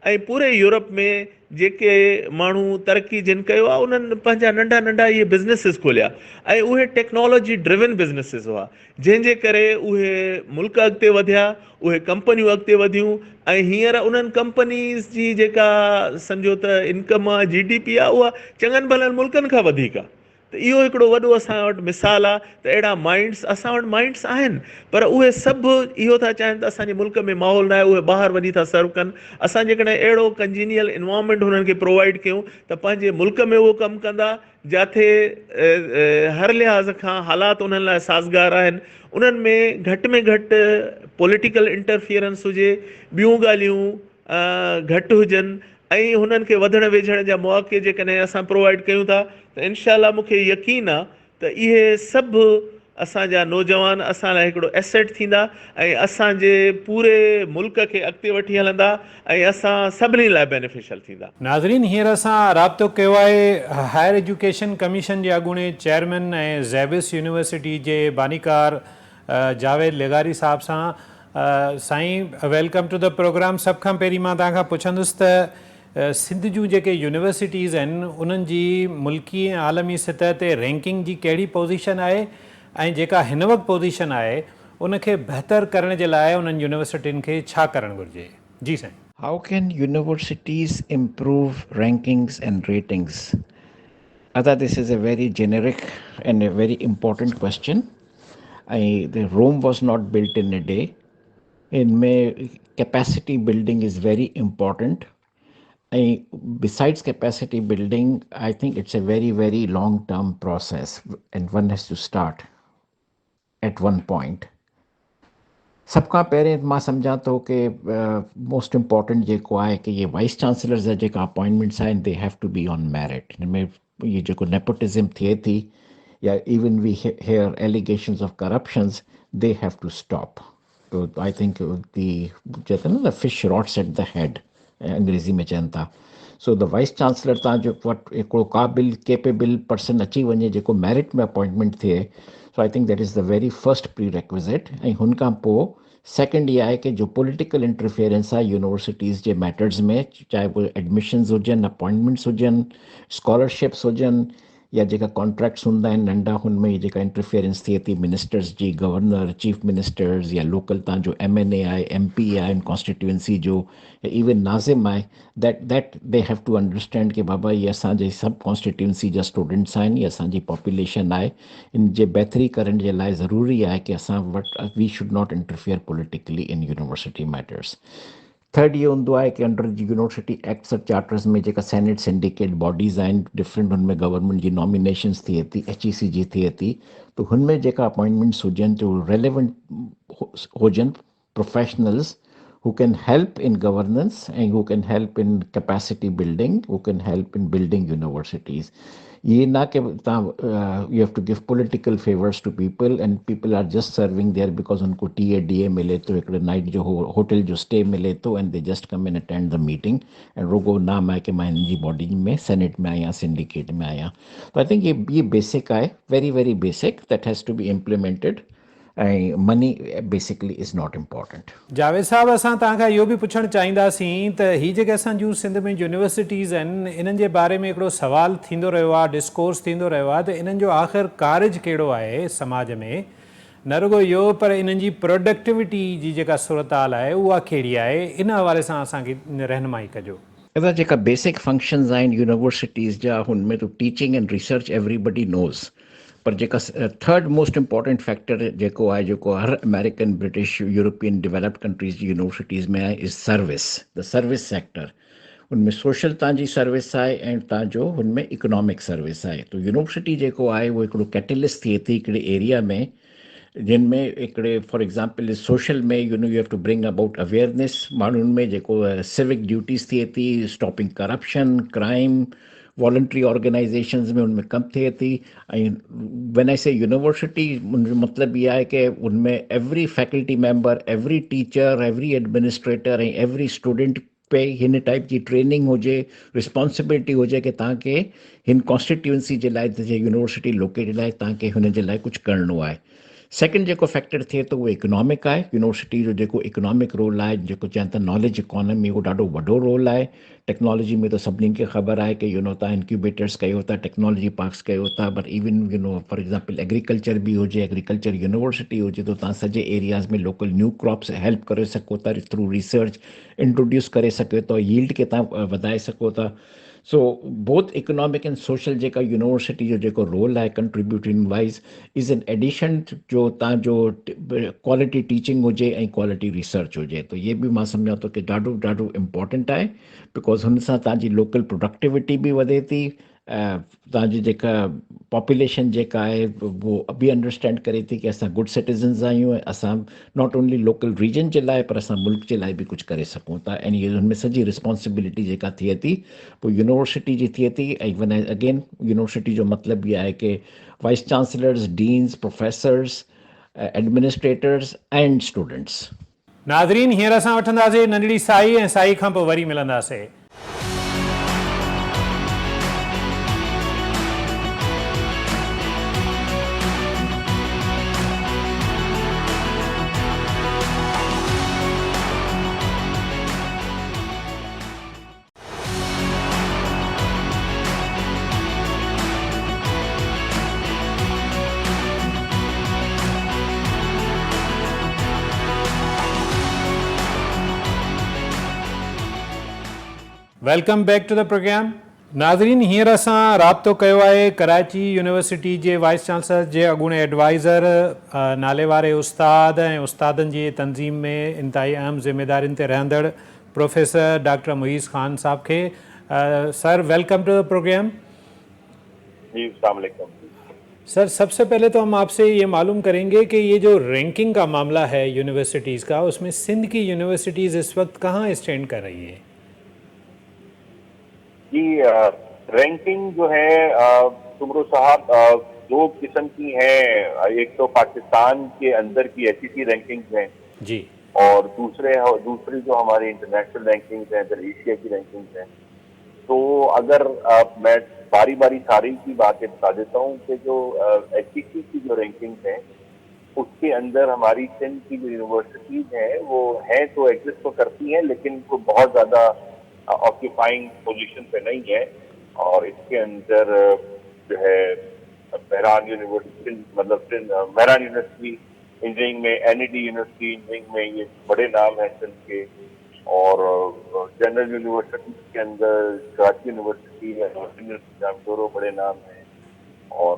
ऐं पूरे यूरोप में जेके माण्हू तरक़ी जिन कयो आहे उन्हनि पंहिंजा नंढा नंढा इहे बिज़नेसिस खोलिया ऐं उहे टेक्नोलॉजी ड्रिवन बिज़नेसिस हुआ, जंहिंजे करे उहे मुल्क अॻिते वधिया, उहे कंपनियूं अॻिते वधियूं ऐं हींअर उन्हनि कंपनीज़ जी जेका सम्झो त इनकम आहे, GDP आहे, उहा चङनि भलनि मुल्कनि खां वधीक आहे। त इहो हिकिड़ो वॾो असां वटि मिसाल आहे त अहिड़ा माइंड्स असां वटि माइंड्स आहिनि, पर उहे सभु इहो था चाहिनि त असांजे मुल्क में माहौल न आहे, उहे ॿाहिरि वञी था सर्व कनि। असां जेकॾहिं अहिड़ो कंजीनियल इन्वायरमेंट हुननि खे प्रोवाइड कयूं त पंहिंजे मुल्क में उहो कमु कंदा, जिथे हर लिहाज़ खां हालात उन्हनि लाइ साज़गार आहिनि। उन्हनि में घटि पॉलिटिकल इंटरफियरेंस हुजे, ॿियूं ॻाल्हियूं घटि हुजनि ऐं हुननि खे वधण वेझण जा मौक़े जेकॾहिं असां प्रोवाइड कयूं था त इनशा मूंखे यकीन आहे त इहे सभु असांजा नौजवान असां लाइ हिकिड़ो एसेट थींदा ऐं असांजे पूरे मुल्क खे अॻिते वठी हलंदा ऐं असां सभिनी लाइ बेनिफिशियल थींदा। नाज़रीन, हींअर असां राब्तो कयो आहे हायर एजुकेशन कमीशन जे अॻूणे चेयरमैन ऐं ज़ेविस यूनिवर्सिटी जे बानीकार जावेद लेगारी साहब सां। साईं, वेलकम टू द प्रोग्राम। सभ खां पहिरीं मां तव्हां खां पुछंदुसि त सिंध जूं जेके यूनिवर्सिटीज़ आहिनि उन्हनि जी मुल्की ऐं आलमी सतह ते रैंकिंग जी कहिड़ी पोज़ीशन आहे ऐं जेका हिन वक़्तु पोज़ीशन आहे उनखे बहितर करण जे लाइ उन्हनि यूनिवर्सिटियुनि खे छा करणु घुरिजे? जी साईं। How can universities improve rankings and ratings? I thought this is a very generic and a very important question. The Rome was not built in a day. In May, capacity building is very important. Besides capacity building, I think it's a very, very long-term process, and one has to start at one point. सबका पहिरें मां सम्झां थो कि most important जेको आहे कि ये वाइस चांसलर्स जा जेका अपॉइंटमेंट्स आहिनि they have to be on merit. हिन में ये जेको नेपोटिज़म थिए थी या even we hear allegations of corruptions, they have to stop. तो आई थिंक दी चवंदा न the fish rots at the head, अंग्रेज़ी में चवनि था। सो द वाइस चांसलर तव्हांजो वटि हिकिड़ो क़ाबिल केपेबल पर्सन अची वञे जेको मेरिट में अपॉइंटमेंट थिए। So I think that is the very first prerequisite. ऐं हुन खां पोइ सेकेंड इहा आहे कि जो पॉलिटिकल इंटरफेरेंस आहे यूनिवर्सिटीज़ जे मैटर्स में, चाहे वो एडमिशन्स हुजनि, अपॉइंटमेंट्स हुजनि, स्कॉलरशिप्स हुजनि या जेका कॉन्ट्रैक्ट्स हूंदा आहिनि नंढा, हुन में जेका इंटरफेरेंस थिए थी मिनिस्टर्स जी, गवर्नर, चीफ मिनिस्टर्स या लोकल तव्हांजो MNA आहे, MP आहे इन कॉन्स्टिट्यूएंसी जो, इवन नाज़िम आहे, that they have to understand कि बाबा ये असांजे सभु कॉन्स्टिट्यूएंसी जा स्टूडेंट्स आहिनि, ये असांजी पॉपुलेशन आहे, इन जे बहितरी करण जे लाइ ज़रूरी आहे कि असां वटि we should not interfere politically in university matters. Third ये हूंदो आहे कि अंडर यूनिवर्सिटी एक्ट्स और चार्टर्स में जेका सेनेट सिंडिकेट बॉडीज़ आहिनि डिफरेंट, हुनमें गवर्नमेंट जी नॉमिनेशंस थिए थी, HEC जी थिए थी, तो हुनमें जेका अपॉइंटमेंट्स हुजनि जो रेलेवेंट हुजनि, professionals who can help in governance and who can help in capacity building, who can help in building universities. ये ना कि you have to give political favors to people and people are just serving there because उनको TA मिले तो एक night जो hotel जो stay मिले तो and they just come and attend the meeting and रोगो नाम है कि मैं इनकी बॉडी में सेनेट में आया, सिंडिकेट में आया। तो आई थिंक ये बेसिक है, very very basic, that has to be implemented. ऐं money basically is not important. Javed साहब, असां तव्हांखां इहो बि पुछणु चाहींदासीं त हीअ जेके असांजूं सिंध में यूनिवर्सिटीज़ आहिनि, इन्हनि जे बारे में हिकिड़ो सवाल थींदो रहियो आहे, डिस्कोर्स थींदो रहियो आहे त इन्हनि जो आख़िर कार्ज कहिड़ो आहे समाज में। न रुगो इहो, पर इन्हनि जी प्रोडक्टिविटी जी जेका सूरताल आहे उहा कहिड़ी आहे, इन हवाले सां असांखे रहनुमाई कजो। अदा जेका बेसिक फंक्शंस आहिनि यूनिवर्सिटीज़ जा, हुन में तो teaching and research everybody nose, पर जेका थर्ड मोस्ट इम्पॉर्टेंट फैक्टर जेको आहे, जेको हर American, British, European developed countries जी यूनिवर्सिटीज़ में आहे, is service, the service sector. उनमें सोशल तव्हांजी सर्विस आहे ऐं तव्हांजो हुनमें इकोनॉमिक सर्विस आहे। तो यूनिवर्सिटी जेको आहे उहो हिकिड़ो कैटलिस्ट थिए थी हिकिड़े एरिया में, जिन में हिकिड़े फॉर एग्ज़ाम्पल सोशल में you have to bring about awareness माण्हुनि में, जेको सिविक ड्यूटीज़ थिए थी, stopping corruption, crime, voluntary organisations में उनमें कमु थिए थी। ऐं व्हेन आई से यूनिवर्सिटी, मुंहिंजो मतिलबु इहा आहे की उनमें every faculty member, every teacher, every administrator ऐं एवरी स्टूडेंट पे हिन टाइप जी ट्रेनिंग हुजे, रिस्पॉन्सिबिलिटी हुजे की तव्हांखे हिन कॉन्स्टिट्यूंसी जे लाइ, जे यूनिवर्सिटी लोकेटेड आहे, तव्हांखे हुन जे लाइ कुझु करिणो आहे। सेकेंड जेको फैक्टर थिए थो उहो इकोनॉमिक आहे। यूनिवर्सिटी जो जेको इकोनॉमिक रोल आहे, जेको चवनि था नॉलेज इकॉनमी, उहो ॾाढो वॾो रोल आहे। टेक्नोलॉजी में त सभिनीनि खे ख़बर आहे कि तव्हां इंक्यूबेटर्स कयो था, टेक्नोलॉजी पार्क्स कयो था, but even for example agriculture बि हुजे, एग्रीकल्चर यूनिवर्सिटी हुजे, तो तव्हां सॼे एरियाज़ में लोकल न्यू क्रॉप्स हेल्प करे सघो था, थ्रू रिसर्च इंट्रोड्यूस करे सघो था, यील्ड खे तव्हां वधाए सघो था। So both economic and social जेका यूनिवर्सिटी जो जेको रोल आहे contributing wise, is an addition जो तव्हांजो क्वालिटी टीचिंग हुजे ऐं क्वालिटी रिसर्च हुजे। तो ये बि मां सम्झां थो कि ॾाढो ॾाढो इम्पॉर्टेंट आहे, बिकॉज़ हुन सां तव्हांजी लोकल प्रोडक्टिविटी बि वधे थी, तव्हांजी जेका पॉपुलेशन जेका आहे वो बि अंडरस्टैंड करे थी कि असां गुड सिटीज़न्स आहियूं, ऐं असां नॉट ओनली लोकल रीजन जे लाइ पर असां मुल्क जे लाइ बि कुझु करे सघूं था। ऐं इहे हुनमें सॼी रिस्पॉन्सिबिलिटी जेका थिए थी पोइ यूनिवर्सिटी जी थिए थी। ऐं वन अगेन यूनिवर्सिटी जो मतिलबु इहा आहे कि vice chancellors, deans, professors, administrators and students. नाज़रीन, हींअर असां वठंदासीं नंढड़ी साई, ऐं साई खां पोइ वरी मिलंदासीं। Welcome back to the programme. नाज़रीन, हींअर असां राब्तो कयो आहे कराची यूनिवर्सिटी जे वाइस चांसलर जे अॻूणे एडवाइज़र, नाले वारे उस्ताद ऐं उस्तादनि जी तंज़ीम में इंतिहाई अहम ज़िम्मेदारियुनि ते रहंदड़ प्रोफेसर डॉक्टर मुईज़ ख़ान साहब खे। Sir, welcome to the program. जी, अस्सलाम वालेकुम। सर, सबसे पहले तो हम आपसे ये मालूम करेंगे कि ये जो रैंकिंग का मामला है यूनिवर्सिटीज़ का, उसमें सिंध की यूनिवर्सिटीज़ इस वक्त कहाँ स्टैंड कर रही है? जी, रैंकिंग जो है सुमरू साहब दो किस्म की है। एक तो पाकिस्तान के अंदर की एचईसी रैंकिंग्स हैं जी, और दूसरी जो हमारी इंटरनेशनल रैंकिंग्स हैं, इधर एशिया की रैंकिंग्स हैं। तो अगर मैं बारी बारी सारी की बातें बता देता हूँ कि जो एचईसी की जो रैंकिंग्स हैं उसके अंदर हमारी सिंध की जो यूनिवर्सिटीज हैं वो हैं तो एग्जिस्ट तो करती हैं, लेकिन वो बहुत ज़्यादा ऑक्यूपाइंग पोजीशन पे नहीं है। और इसके अंदर जो है मेहरान यूनिवर्सिटी, मतलब मेहरान यूनिवर्सिटी इंजीनियरिंग में, एनईडी यूनिवर्सिटी इंजीनियरिंग में, ये बड़े नाम हैं सिंध के। और जनरल यूनिवर्सिटी के अंदर कराची यूनिवर्सिटी है, जामशोरो बड़े नाम हैं। और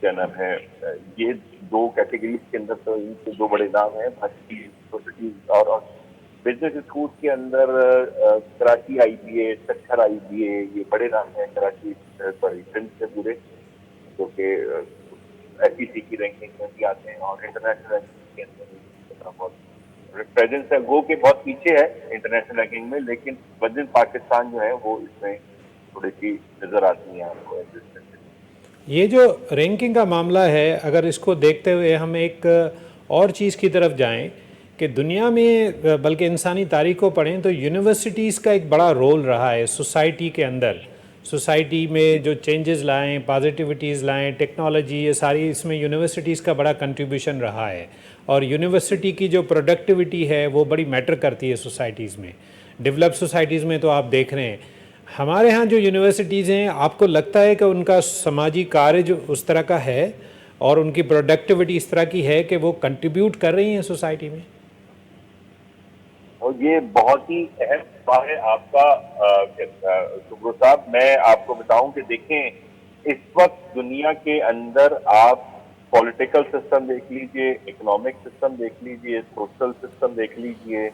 क्या नाम है, ये दो कैटेगरीज के अंदर तो इनके दो बड़े नाम हैं। बाकी यूनिवर्सिटीज और बिजनेस स्कूल के अंदर कराची आईबीए, सखर आईबीए, ये बड़े नाम हैं कराची, सॉरी सिंध से पूरे, जो कि एचईसी की रैंकिंग में भी आते हैं। और इंटरनेशनल रैंकिंग के अंदर बहुत प्रेजेंस है, वो कि बहुत पीछे है इंटरनेशनल रैंकिंग में, लेकिन वजिन पाकिस्तान जो है वो इसमें थोड़ी सी नजर आती है आपको। ये जो रैंकिंग का मामला है, अगर इसको देखते हुए हम एक और चीज़ की तरफ जाएं कि दुनिया में, बल्कि इंसानी तारीख को पढ़ें तो यूनिवर्सिटीज़ का एक बड़ा रोल रहा है सोसाइटी के अंदर। सोसाइटी में जो चेंजेस लाएं, पॉजिटिविटीज़ लाएं, टेक्नोलॉजी, ये सारी इसमें यूनिवर्सिटीज़ का बड़ा कंट्रीब्यूशन रहा है। और यूनिवर्सिटी की जो प्रोडक्टिविटी है वो बड़ी मैटर करती है सोसाइटीज़ में। डेवलप सोसाइटीज़ में तो आप देख रहे हैं, हमारे यहाँ जो यूनिवर्सिटीज़ हैं, आपको लगता है कि उनका समाजी कार्य जो उस तरह का है और उनकी प्रोडक्टिविटी इस तरह की है कि वो कंट्रीब्यूट कर रही हैं सोसाइटी में? और ये बहुत ही अहम सवाल है आपका सुब्रो साहब। मैं आपको बताऊं कि देखें, इस वक्त दुनिया के अंदर आप पॉलिटिकल सिस्टम देख लीजिए, इकोनॉमिक सिस्टम देख लीजिए, सोशल सिस्टम देख लीजिए,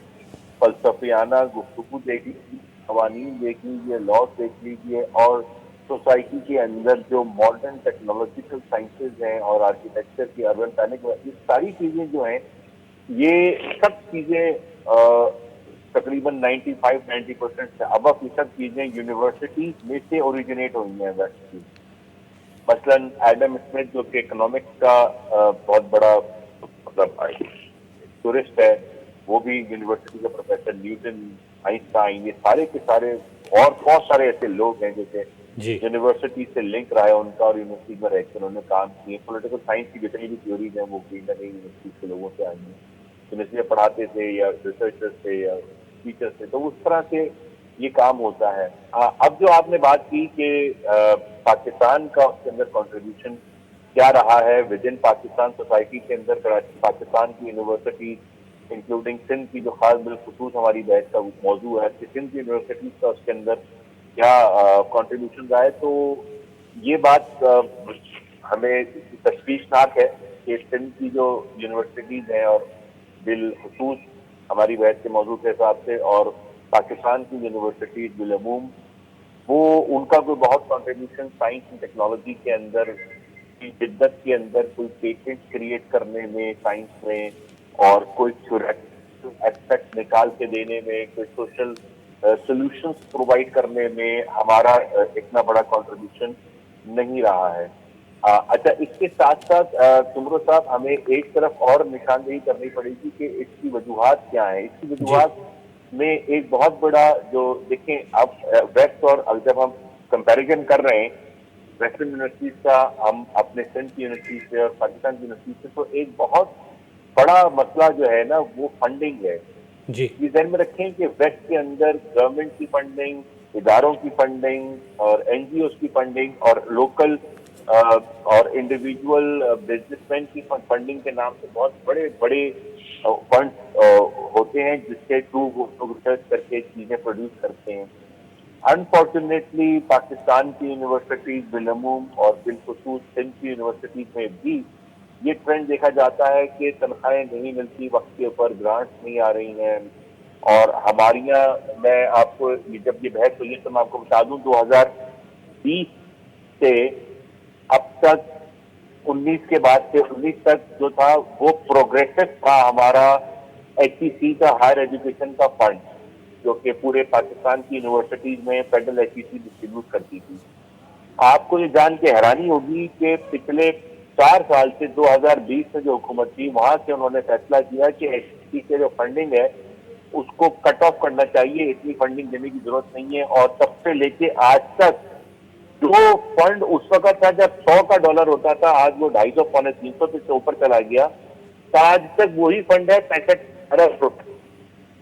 फलसफियाना गुफ्तगू देख लीजिए, कवानीन देख लीजिए, लॉ देख लीजिए, और सोसाइटी के अंदर जो मॉडर्न टेक्नोलॉजिकल साइंसेज हैं और आर्किटेक्चर की अर्बन प्लानिंग, ये सारी चीजें जो हैं, ये सब चीजें तकरीबन 95-90% से अब ये सब चीजें यूनिवर्सिटी में से ओरिजिनेट हुई हैं वेस्ट की। मसलन एडम स्मिथ जो कि इकोनॉमिक्स का बहुत बड़ा मतलब टूरिस्ट है, वो भी यूनिवर्सिटी का प्रोफेसर, न्यूटन, आइंस्टाइन, ये सारे के सारे और बहुत सारे ऐसे लोग हैं जो कि यूनिवर्सिटी से लिंक रहा है उनका और यूनिवर्सिटी में रहकर उन्होंने काम किए। पॉलिटिकल साइंस की जितनी भी थ्योरीज हैं वो कहीं ना कहीं यूनिवर्सिटी के लोगों से आई हैं, यूनिवर्सिटी में पढ़ाते थे या रिसर्चर्स थे या टीचर्स थे, तो उस तरह से ये काम होता है। अब जो आपने बात की कि पाकिस्तान का उसके अंदर कंट्रीब्यूशन क्या रहा है विद इन पाकिस्तान सोसाइटी के अंदर, कराची पाकिस्तान की यूनिवर्सिटी इंक्लूडिंग सिंध की जो खास बिलखुसूस हमारी बहस का मौजू है कि सिंध की यूनिवर्सिटीज का उसके अंदर क्या कंट्रीब्यूशन रहा है, तो ये बात हमें तशवीशनाक है कि सिंध की जो यूनिवर्सिटीज हैं और बिलखुसूस हमारी बहस के मौजू के हिसाब से, और पाकिस्तान की यूनिवर्सिटीज बिलअमूम, वो उनका कोई बहुत कंट्रीब्यूशन साइंस एंड टेक्नोलॉजी के अंदर की शिद्दत के अंदर कोई पेटेंट क्रिएट करने में साइंस में, और कोई थ्योरेटिकल एस्पेक्ट निकाल के देने में, कोई सोशल सॉल्यूशंस प्रोवाइड करने में हमारा इतना बड़ा कंट्रीब्यूशन नहीं रहा है। अच्छा, इसके साथ साथ सुमरो साहब, हमें एक तरफ और निशानदेही करनी पड़ेगी कि इसकी वजूहात क्या है। इसकी वजूहात में एक बहुत बड़ा जो देखें, अब वेस्ट और जब हम कंपैरिजन कर रहे हैं वेस्टर्न यूनिवर्सिटीज का हम अपने सिंध की यूनिवर्सिटी से और पाकिस्तान की यूनिवर्सिटी से, तो एक बहुत बड़ा मसला जो है ना वो फंडिंग है जी। ये ध्यान में रखें कि वेस्ट के अंदर गवर्नमेंट की फंडिंग, इदारों की फंडिंग और एनजीओ की फंडिंग और लोकल और इंडिविजुअल बिजनेसमैन की फंडिंग के नाम से बहुत बड़े बड़े फंड होते हैं जिसके थ्रू वो लोग रिसर्च करके चीजें प्रोड्यूस करते हैं। अनफॉर्चुनेटली पाकिस्तान की यूनिवर्सिटीज बिलअमूम और बिलखुसूस सिंध की यूनिवर्सिटीज में भी ये ट्रेंड देखा जाता है कि तनख्वाहें नहीं मिलती, वक्त के ऊपर ग्रांट्स नहीं आ रही हैं। और हमारियाँ, मैं आपको जब ये बहस हुई है तो मैं आपको बता दूं 2020 से अब तक 19 के बाद से 19 तक जो था वो प्रोग्रेसिव था हमारा HEC का, हायर एजुकेशन का फंड, जो कि पूरे पाकिस्तान की यूनिवर्सिटीज में फेडरल HEC डिस्ट्रीब्यूट करती थी। आपको ये जान के हैरानी होगी कि पिछले 4 साल से 2020 में जो हुकूमत थी वहां से उन्होंने फैसला किया कि HEC के जो फंडिंग है उसको कट ऑफ करना चाहिए, इतनी फंडिंग देने की जरूरत नहीं है। और तब से लेके आज तक जो फंड उस वक्त था जब 100 का डॉलर होता था, आज वो 250 पौने 300 से ऊपर चला गया, तो आज तक वही फंड है 65 अरब रुपए।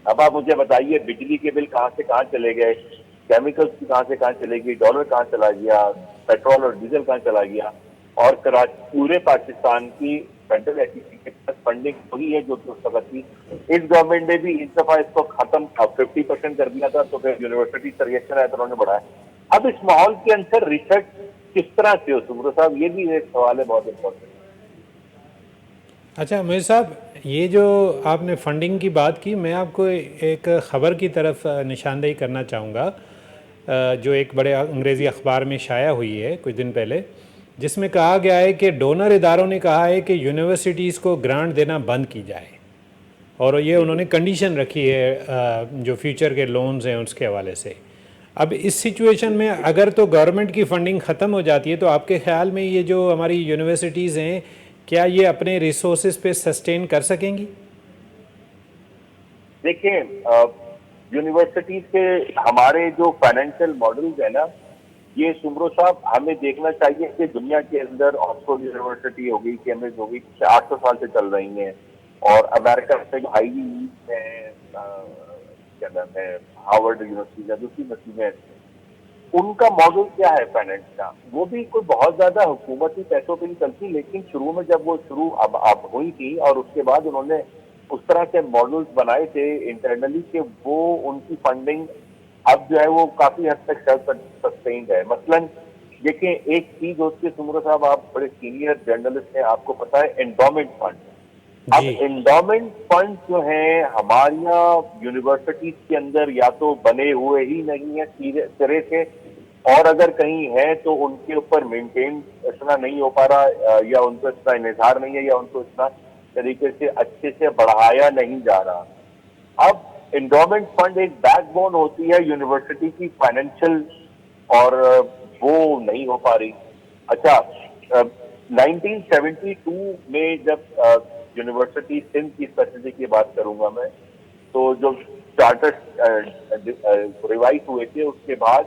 अब आप मुझे बताइए बिजली के बिल कहाँ से कहाँ चले गए, केमिकल्स की कहाँ से कहाँ चले गई, डॉलर कहाँ चला गया, पेट्रोल और डीजल कहाँ चला गया, और कराची पूरे पाकिस्तान की फेडरल HEC के पास फंडिंग वही है जो उस वक्त थी। इस गवर्नमेंट ने भी इस दफा इसको खत्म 50% कर दिया था, तो फिर यूनिवर्सिटी से रिएक्शन आया तो उन्होंने बढ़ाया। अब इस माहौल के अंदर रिसर्च किस तरह से हो सुब्रो साहब, ये भी एक सवाल है बहुत इम्पोर्टेंट। अच्छा मेरे साहब, ये जो आपने फंडिंग की बात की, मैं आपको एक ख़बर की तरफ निशानदेही करना चाहूँगा जो एक बड़े अंग्रेज़ी अखबार में शाया हुई है कुछ दिन पहले, जिसमें कहा गया है कि डोनर इदारों ने कहा है कि यूनिवर्सिटीज़ को ग्रांट देना बंद की जाए, और ये उन्होंने कंडीशन रखी है जो फ्यूचर के लोन्स हैं उसके हवाले से। अब इस सिचुएशन में अगर तो गवर्नमेंट की फंडिंग ख़त्म हो जाती है तो आपके ख्याल में ये जो हमारी यूनिवर्सिटीज़ हैं, क्या ये अपने रिसोर्सेज पे सस्टेन कर सकेंगी? देखिए, यूनिवर्सिटीज के हमारे जो फाइनेंशियल मॉडल्स है ना, ये सुमरो साहब हमें देखना चाहिए कि दुनिया के अंदर ऑक्सफोर्ड यूनिवर्सिटी हो गई, कैम्ब्रिज हो गई, 800 साल से चल रही हैं, और अमेरिका से जो आईवी में क्या नाम है, हार्वर्ड यूनिवर्सिटी या दूसरी नस्लें, उनका मॉडल क्या है फाइनेंस का? वो भी कोई बहुत ज्यादा हुकूमती पैसों पे नहीं चलती, लेकिन शुरू में जब वो शुरू अब हुई थी और उसके बाद उन्होंने उस तरह के मॉडल्स बनाए थे इंटरनली कि वो उनकी फंडिंग अब जो है वो काफी हद तक सेल्फ सस्टेन्ड है। मसलन देखिए, एक चीज होती है सुमरो साहब, आप बड़े सीनियर जर्नलिस्ट हैं, आपको पता है एंडोमेंट फंड। अब एंडोमेंट फंड जो है हमारी यूनिवर्सिटीज के अंदर या तो बने हुए ही नहीं है सिरे से, और अगर कहीं है तो उनके ऊपर मेंटेन इतना नहीं हो पा रहा, या उनको इतना इंतजार नहीं है, या उनको इतना तरीके से अच्छे से बढ़ाया नहीं जा रहा। अब एंडोमेंट फंड एक बैकबोन होती है यूनिवर्सिटी की फाइनेंशियल, और वो नहीं हो पा रही। अच्छा, 1972 में जब यूनिवर्सिटी सिंध की स्ट्रेटजी की बात करूंगा मैं, तो जो चार्टर रिवाइज हुए थे उसके बाद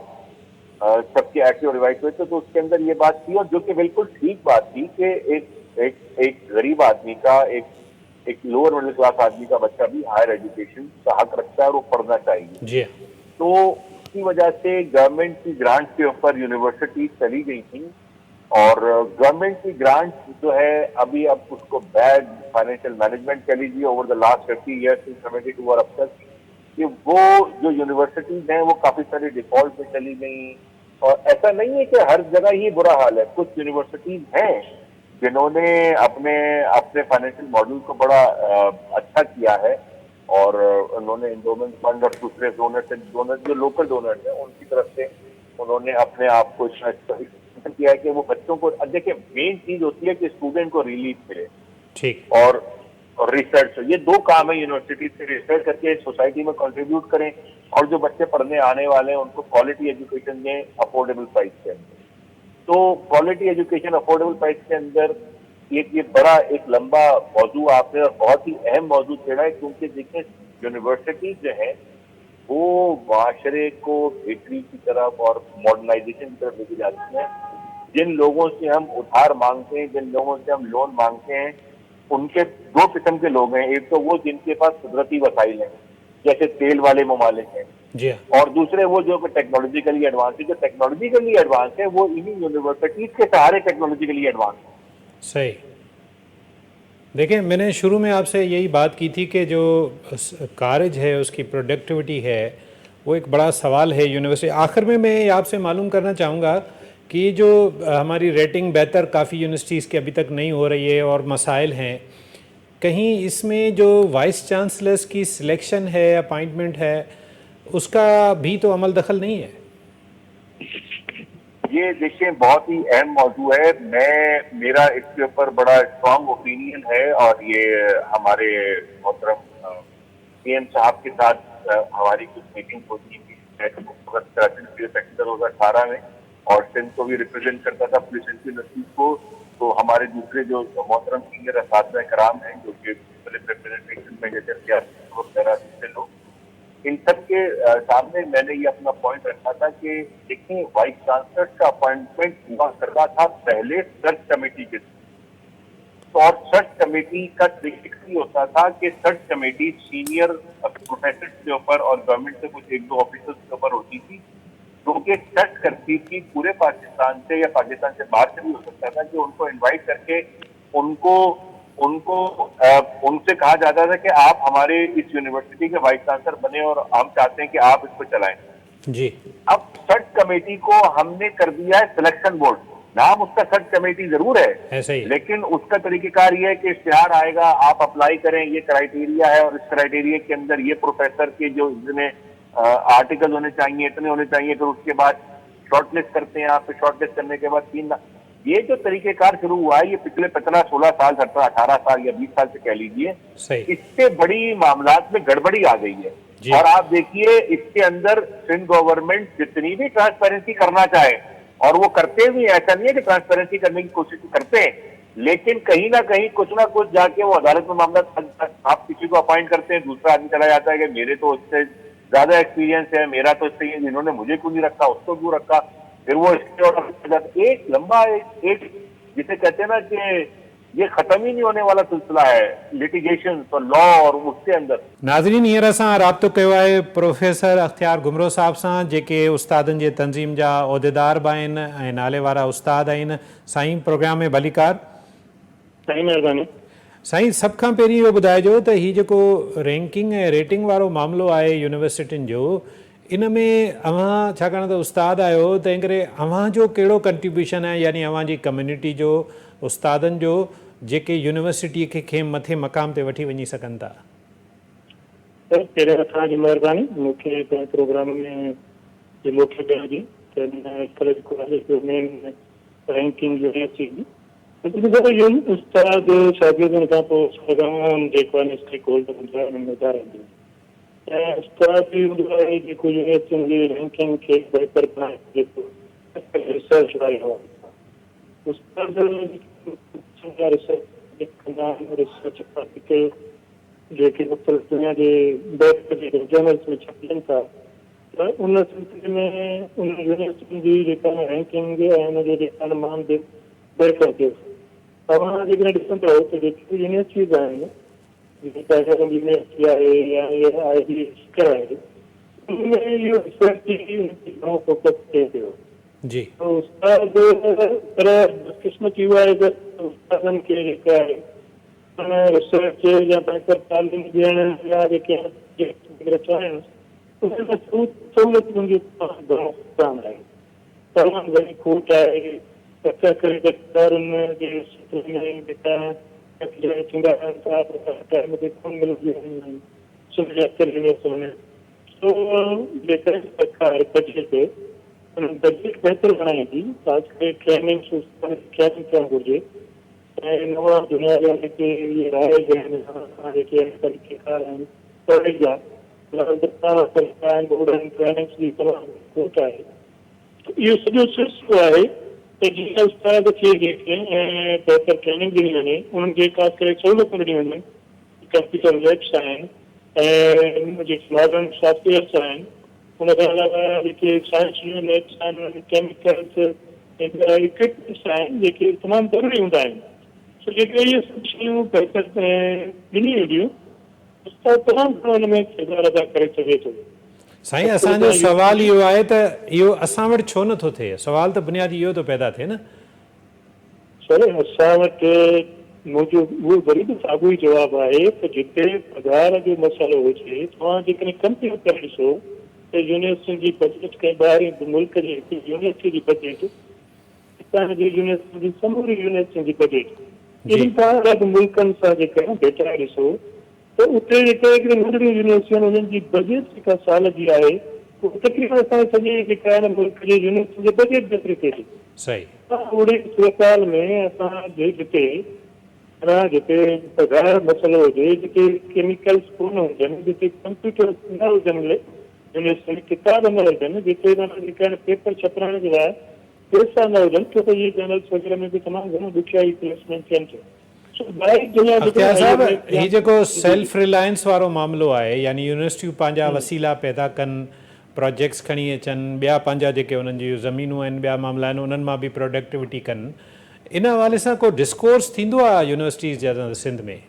सबके एक्टिव रिवाइज हुए थे, तो उसके अंदर ये बात थी, और जो कि बिल्कुल ठीक बात थी, कि एक गरीब आदमी का, एक लोअर मिडिल क्लास आदमी का बच्चा भी हायर एजुकेशन का हक रखता है और वो पढ़ना चाहिए जी। तो उसकी वजह से गवर्नमेंट की ग्रांट के ऊपर यूनिवर्सिटी चली गई थी, और गवर्नमेंट की ग्रांट जो है अभी अब उसको बैड फाइनेंशियल मैनेजमेंट कह लीजिए over the last 50 years since 72 और अब तक, कि वो जो यूनिवर्सिटीज हैं वो काफी सारी डिफॉल्ट में चली गई। और ऐसा नहीं है कि हर जगह ही बुरा हाल है, कुछ यूनिवर्सिटीज हैं जिन्होंने अपने अपने फाइनेंशियल मॉडल को बड़ा अच्छा किया है, और उन्होंने एंडोमेंट फंड और दूसरे डोनर जो लोकल डोनर्स हैं उनकी तरफ से उन्होंने अपने आप को किया है कि वो बच्चों को, देखिए मेन चीज होती है कि स्टूडेंट को रिलीफ मिले, ठीक, और रिसर्च, ये दो काम है यूनिवर्सिटी से, रिसर्च करके सोसाइटी में कंट्रीब्यूट करें, और जो बच्चे पढ़ने आने वाले हैं उनको क्वालिटी एजुकेशन दें अफोर्डेबल प्राइस के अंदर। तो क्वालिटी एजुकेशन अफोर्डेबल प्राइस के अंदर ये बड़ा एक लंबा मौजू आपने और बहुत ही अहम मौजू छेड़ा है, क्योंकि देखिए यूनिवर्सिटी जो है वो माशरे को बेहतरी की तरफ और मॉडर्नाइजेशन की तरफ लेके जाती है। जिन लोगों से हम उधार मांगते हैं, जिन लोगों से हम लोन मांगते हैं, उनके दो किस्म के लोग हैं, एक तो वो जिनके पास कुदरती वसाइल हैं जैसे तेल वाले ममालिक हैं, जी, और दूसरे वो जो टेक्नोलॉजिकली एडवांस है। जो टेक्नोलॉजिकली एडवांस है वो इन्हीं यूनिवर्सिटीज के सहारे टेक्नोलॉजिकली एडवांस है। सही। देखिए, मैंने शुरू में आपसे यही बात की थी कि जो कारज है उसकी प्रोडक्टिविटी है वो एक बड़ा सवाल है यूनिवर्सिटी। आखिर में मैं आपसे मालूम करना चाहूँगा कि जो हमारी रेटिंग बेहतर काफ़ी यूनिवर्सिटीज़ की अभी तक नहीं हो रही है और मसाइल हैं, कहीं इसमें जो वाइस चांसलर्स की सिलेक्शन है, अपॉइंटमेंट है, उसका भी तो अमल दखल नहीं है? ये देखिए बहुत ही अहम मौजू है। मेरा इसके ऊपर बड़ा स्ट्रांग ओपिनियन है, और ये हमारे मोहतरम पीएम साहब के साथ हमारी कुछ मीटिंग होती थी 2018 में, और सिंध को भी रिप्रेजेंट करता था पुलिस यूनिवर्सिटी को। तो हमारे दूसरे जो मोहतरम सीनियर असातिज़ा कराम हैं जो कि रिप्रेजेंटेशन में जैसे दूसरे लोग, इन सब के सामने मैंने ये अपना पॉइंट रखा था कि देखिए वाइस चांसलर का अपॉइंटमेंट हुआ करता था पहले सर्च कमेटी के, तो और सर्च कमेटी का तरीका ये होता था कि सर्च कमेटी सीनियर प्रोफेसर के ऊपर और गवर्नमेंट से कुछ एक दो ऑफिसर्स के ऊपर होती थी, जो कि सर्च करती थी पूरे पाकिस्तान से या पाकिस्तान से बाहर से भी हो सकता था, कि उनको इन्वाइट करके उनसे कहा जाता था कि आप हमारे इस यूनिवर्सिटी के वाइस चांसलर बने और हम चाहते हैं कि आप इसको चलाएं। जी। अब सर्च कमेटी को हमने कर दिया है सिलेक्शन बोर्ड। नाम उसका सर्च कमेटी जरूर है, ऐसा ही, लेकिन उसका तरीकेकार ये है कि इश्तिहार आएगा, आप अप्लाई करें, ये क्राइटेरिया है, और इस क्राइटेरिया के अंदर ये प्रोफेसर के जो इतने आर्टिकल होने चाहिए, इतने होने चाहिए, फिर उसके बाद शॉर्टलिस्ट करते हैं। आप शॉर्टलिस्ट करने के बाद 3 ये जो तरीकेकार शुरू हुआ है, ये पिछले 16 साल 18 साल या 20 साल से कह लीजिए, इससे बड़ी मामलात में गड़बड़ी आ गई है। और आप देखिए इसके अंदर सिंध गवर्नमेंट जितनी भी ट्रांसपेरेंसी करना चाहे, और वो करते भी, ऐसा नहीं है कि ट्रांसपेरेंसी करने की कोशिश करते हैं, लेकिन कहीं ना कुछ जाके वो अदालत में मामला, आप किसी को अपॉइंट करते हैं, दूसरा आदमी चला जाता है कि मेरे तो उससे ज्यादा एक्सपीरियंस है, मेरा तो इससे, इन्होंने मुझे क्यों नहीं रखा, उसको क्यों रखा। फिर वो स्टे ऑर्डर एक लंबा एक जिसे कहते हैं ना कि ये खत्म ही नहीं होने वाला सिलसिला है, लिटिगेशन और लॉ और उसके अंदर। नाज़रीन, हींअर असां राब्तो कयो आहे प्रोफेसर अख्तियार गुमरो साहब सां, जेके उस्तादनि जे तंज़ीम जा उहिदेदार बि आहिनि ऐं नाले वारा उस्ताद आहिनि। साईं, प्रोग्राम में भलीकार। साईं महिरबानी। साईं, सभ खां पहिरीं इहो ॿुधाइजो त हीउ जेको रैंकिंग ऐं रेटिंग वारो मामिलो आहे यूनिवर्सिटियुनि जो, इन में अव्हां छाकाणि त उस्ताद आहियो, तंहिं करे अव्हांजो कहिड़ो कंट्रीब्यूशन आहे, यानी अव्हांजी कम्यूनिटी जो, उस्तादनि जो, जेके यूनिवर्सिटीअ खे मथे मक़ाम ते वठी वञी सघनि था? सर, पहिरियों तव्हांजी महिरबानी मूंखे प्रोग्राम में मौक़े ॾियण जी। त मेन रैंकिंग यूनिवर्सिटी उस्ताद शागिर्दनि खां पोइ तमामु जेको आहे स्टेक होल्डर हूंदो आहे, उन्हनि में ॿारनि ऐं उस्ताद बि हूंदो आहे जेको यूनिवर्सिटियुनि जी रैंकिंग खे बहितर बणाए, जेको रिसर्च वारे हवाले उस्ताद रिसर्च आर्टिकल जेके मुख़्तलिफ़ दुनिया जे जर्नल्स में छपजनि था, त उन सिलसिले में उन यूनिवर्सिटियुनि जी जेका रैंकिंग ऐं उनजो जेका मान बहितर थियो। तव्हां जेकॾहिं ॾिसंदो त जेके यूनिवर्सिटीज़ आहिनि, जेका यूनिवर्सिटी आहे या IB आहे, उनमें इहो रिसर्च जी घणो फोकस थिए पियो जी। उस्ताद पर बदकिस्मती उहा आहे त उस्तादनि खे जेका आहे उन रिसर्च या बहितर तालीम ॾियण या जेके चाहिनि उनमें सहूलियतुनि जो घणो नुक़सानु आहे, तमामु घणी खोट आहे। तंहिं करे इदारनि जे जेका थींदा रहनि था, टाइम ते कोन मिलंदियूं आहिनि, सुबुह जो सो जेकॾहिं सरकार बजट बजट बहितर बणाईंदी, ख़ासि करे ट्रेनिंग करणु घुरिजे ऐं नवां दुनिया जा जेके इहे राइज आहिनि, जेके तरीक़ेकार आहिनि कॉलेज जा ट्रेनिंग जी तमामु खोट आहे। इहो सॼो सिलसिलो आहे त जीअं उस्ताद खे जेके बहितर ट्रेनिंग ॾिनी वञे, उन्हनि खे ख़ासि करे सहूलियतूं ॾिनी वञनि, कंप्यूटर लैब्स आहिनि ऐं जेके मॉडर्न सॉफ्टवेयर्स आहिनि, उन खां अलावा जेके साइंस जूं लैब्स आहिनि, केमिकल्स इक्विपमेंट्स आहिनि जेके तमामु ज़रूरी हूंदा आहिनि। सो जेके इहे सभु शयूं बहितर ॾिनी वेंदियूं, उस्ताद तमामु घणो हुन में किरदारु अदा करे सघे थो। साईं, असांजो सवाल इहो आहे त इहो असां वटि छो नथो थिए? सवाल त बुनियादी इहो थो पैदा थिए न। सर, असां वटि मुंहिंजो उहो वरी बि साॻियो ई जवाबु आहे त जिते पघार जो मसइलो हुजे, तव्हां जेकॾहिं कंपेयर करे ॾिसो त यूनिवर्सिटियुनि जी बजट कंहिं ॿाहिरि मुल्क जी यूनिवर्सिटी जी बजट, हितां जी यूनिवर्सिटी जी समूरी यूनिवर्सिटियुनि जी बजट, इन खां अलॻि मुल्कनि सां जेका भेटाए ॾिसो त उते जेके हिकिड़े नंढड़ियूं यूनिवर्सिटियूं आहिनि, उन्हनि जी बजट जेका साल जी आहे, उहो तक़रीबन असांजे सॼे जेका आहे मुल्क जे यूनिवर्सिटी जे बजट जेतिरी थिए थी। सही। ओड़े सूरताल में असांजे जिते पघार मसइलो हुजे, जिते केमिकल्स कोन हुजनि, जिते कंप्यूटर न हुजनि, यूनिवर्सिटी में किताब न हुजनि, जिते जेका पेपर छपाइण जे लाइ पैसा न हुजनि, छो त इहे जर्नल्स वग़ैरह में बि तमामु घणो ॾुखियाई प्लेसमेंट थियनि थियूं। अख्तियार साहब, हीउ जेको सेल्फ रिलायंस वारो मामिलो आहे, यानी यूनिवर्सिटियूं पंहिंजा वसीला पैदा कनि, प्रोजेक्ट्स खणी अचनि, ॿिया पंहिंजा जेके उन्हनि जी ज़मीनूं आहिनि, ॿिया मामला आहिनि, उन्हनि मां बि प्रोडक्टिविटी कनि, इन हवाले सां को डिस्कोर्स थींदो आहे यूनिवर्सिटीज़ जा सिंध में?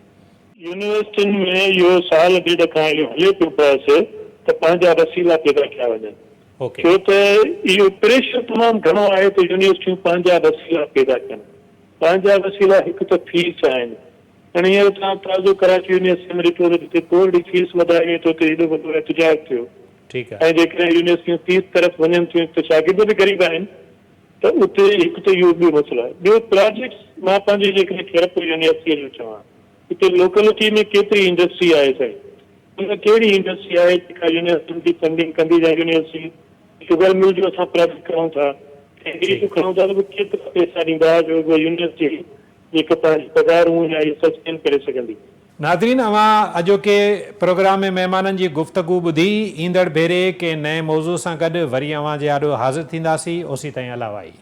यूनिवर्सिटियुनि में इहो साल ॾेढ खां हले पियो बसि त पंहिंजा वसीला पैदा कया वञनि, छो त इहो प्रेशर तमामु घणो आहे त यूनिवर्सिटियूं पंहिंजा वसीला पैदा कनि। पंहिंजा वसीला हिकु त फीस आहिनि। हाणे हींअर तव्हां ताज़ो कराची यूनिवर्सिटी में ॾिठो त जिते कोर्ट जी फीस वधाए त उते हेॾो वॾो एहतजाज थियो। ऐं जेकॾहिं यूनिवर्सिटियूं फीस तरफ़ वञनि थियूं त शागिर्द बि ग़रीब आहिनि, त उते हिकु त इहो ॿियो मसइलो आहे। ॿियो प्रोजेक्ट्स, मां पंहिंजे जेकॾहिं खेड़पुर यूनिवर्सिटीअ जो चवां, हिते लोकेलिटी में केतिरी इंडस्ट्री आहे साईं, उन कहिड़ी इंडस्ट्री आहे जेका यूनिवर्सिटियुनि जी फंडिंग कंदी आहे? यूनिवर्सिटी शुगर मिल जो असां प्रोजेक्ट कयूं था, खणूं था, त केतिरा पैसा ॾींदा जो यूनिवर्सिटी जेके पंहिंजी पघारूं या इहे सस्टेन करे सघंदी। नाज़रीन, अवां अॼोके प्रोग्राम में महिमाननि जी गुफ़्तगू ॿुधी, ईंदड़ भेरे के नए मौज़ू सां गॾु वरी अवां जे आॾो हाज़िर थींदासीं। ओसी ताईं अलावाई।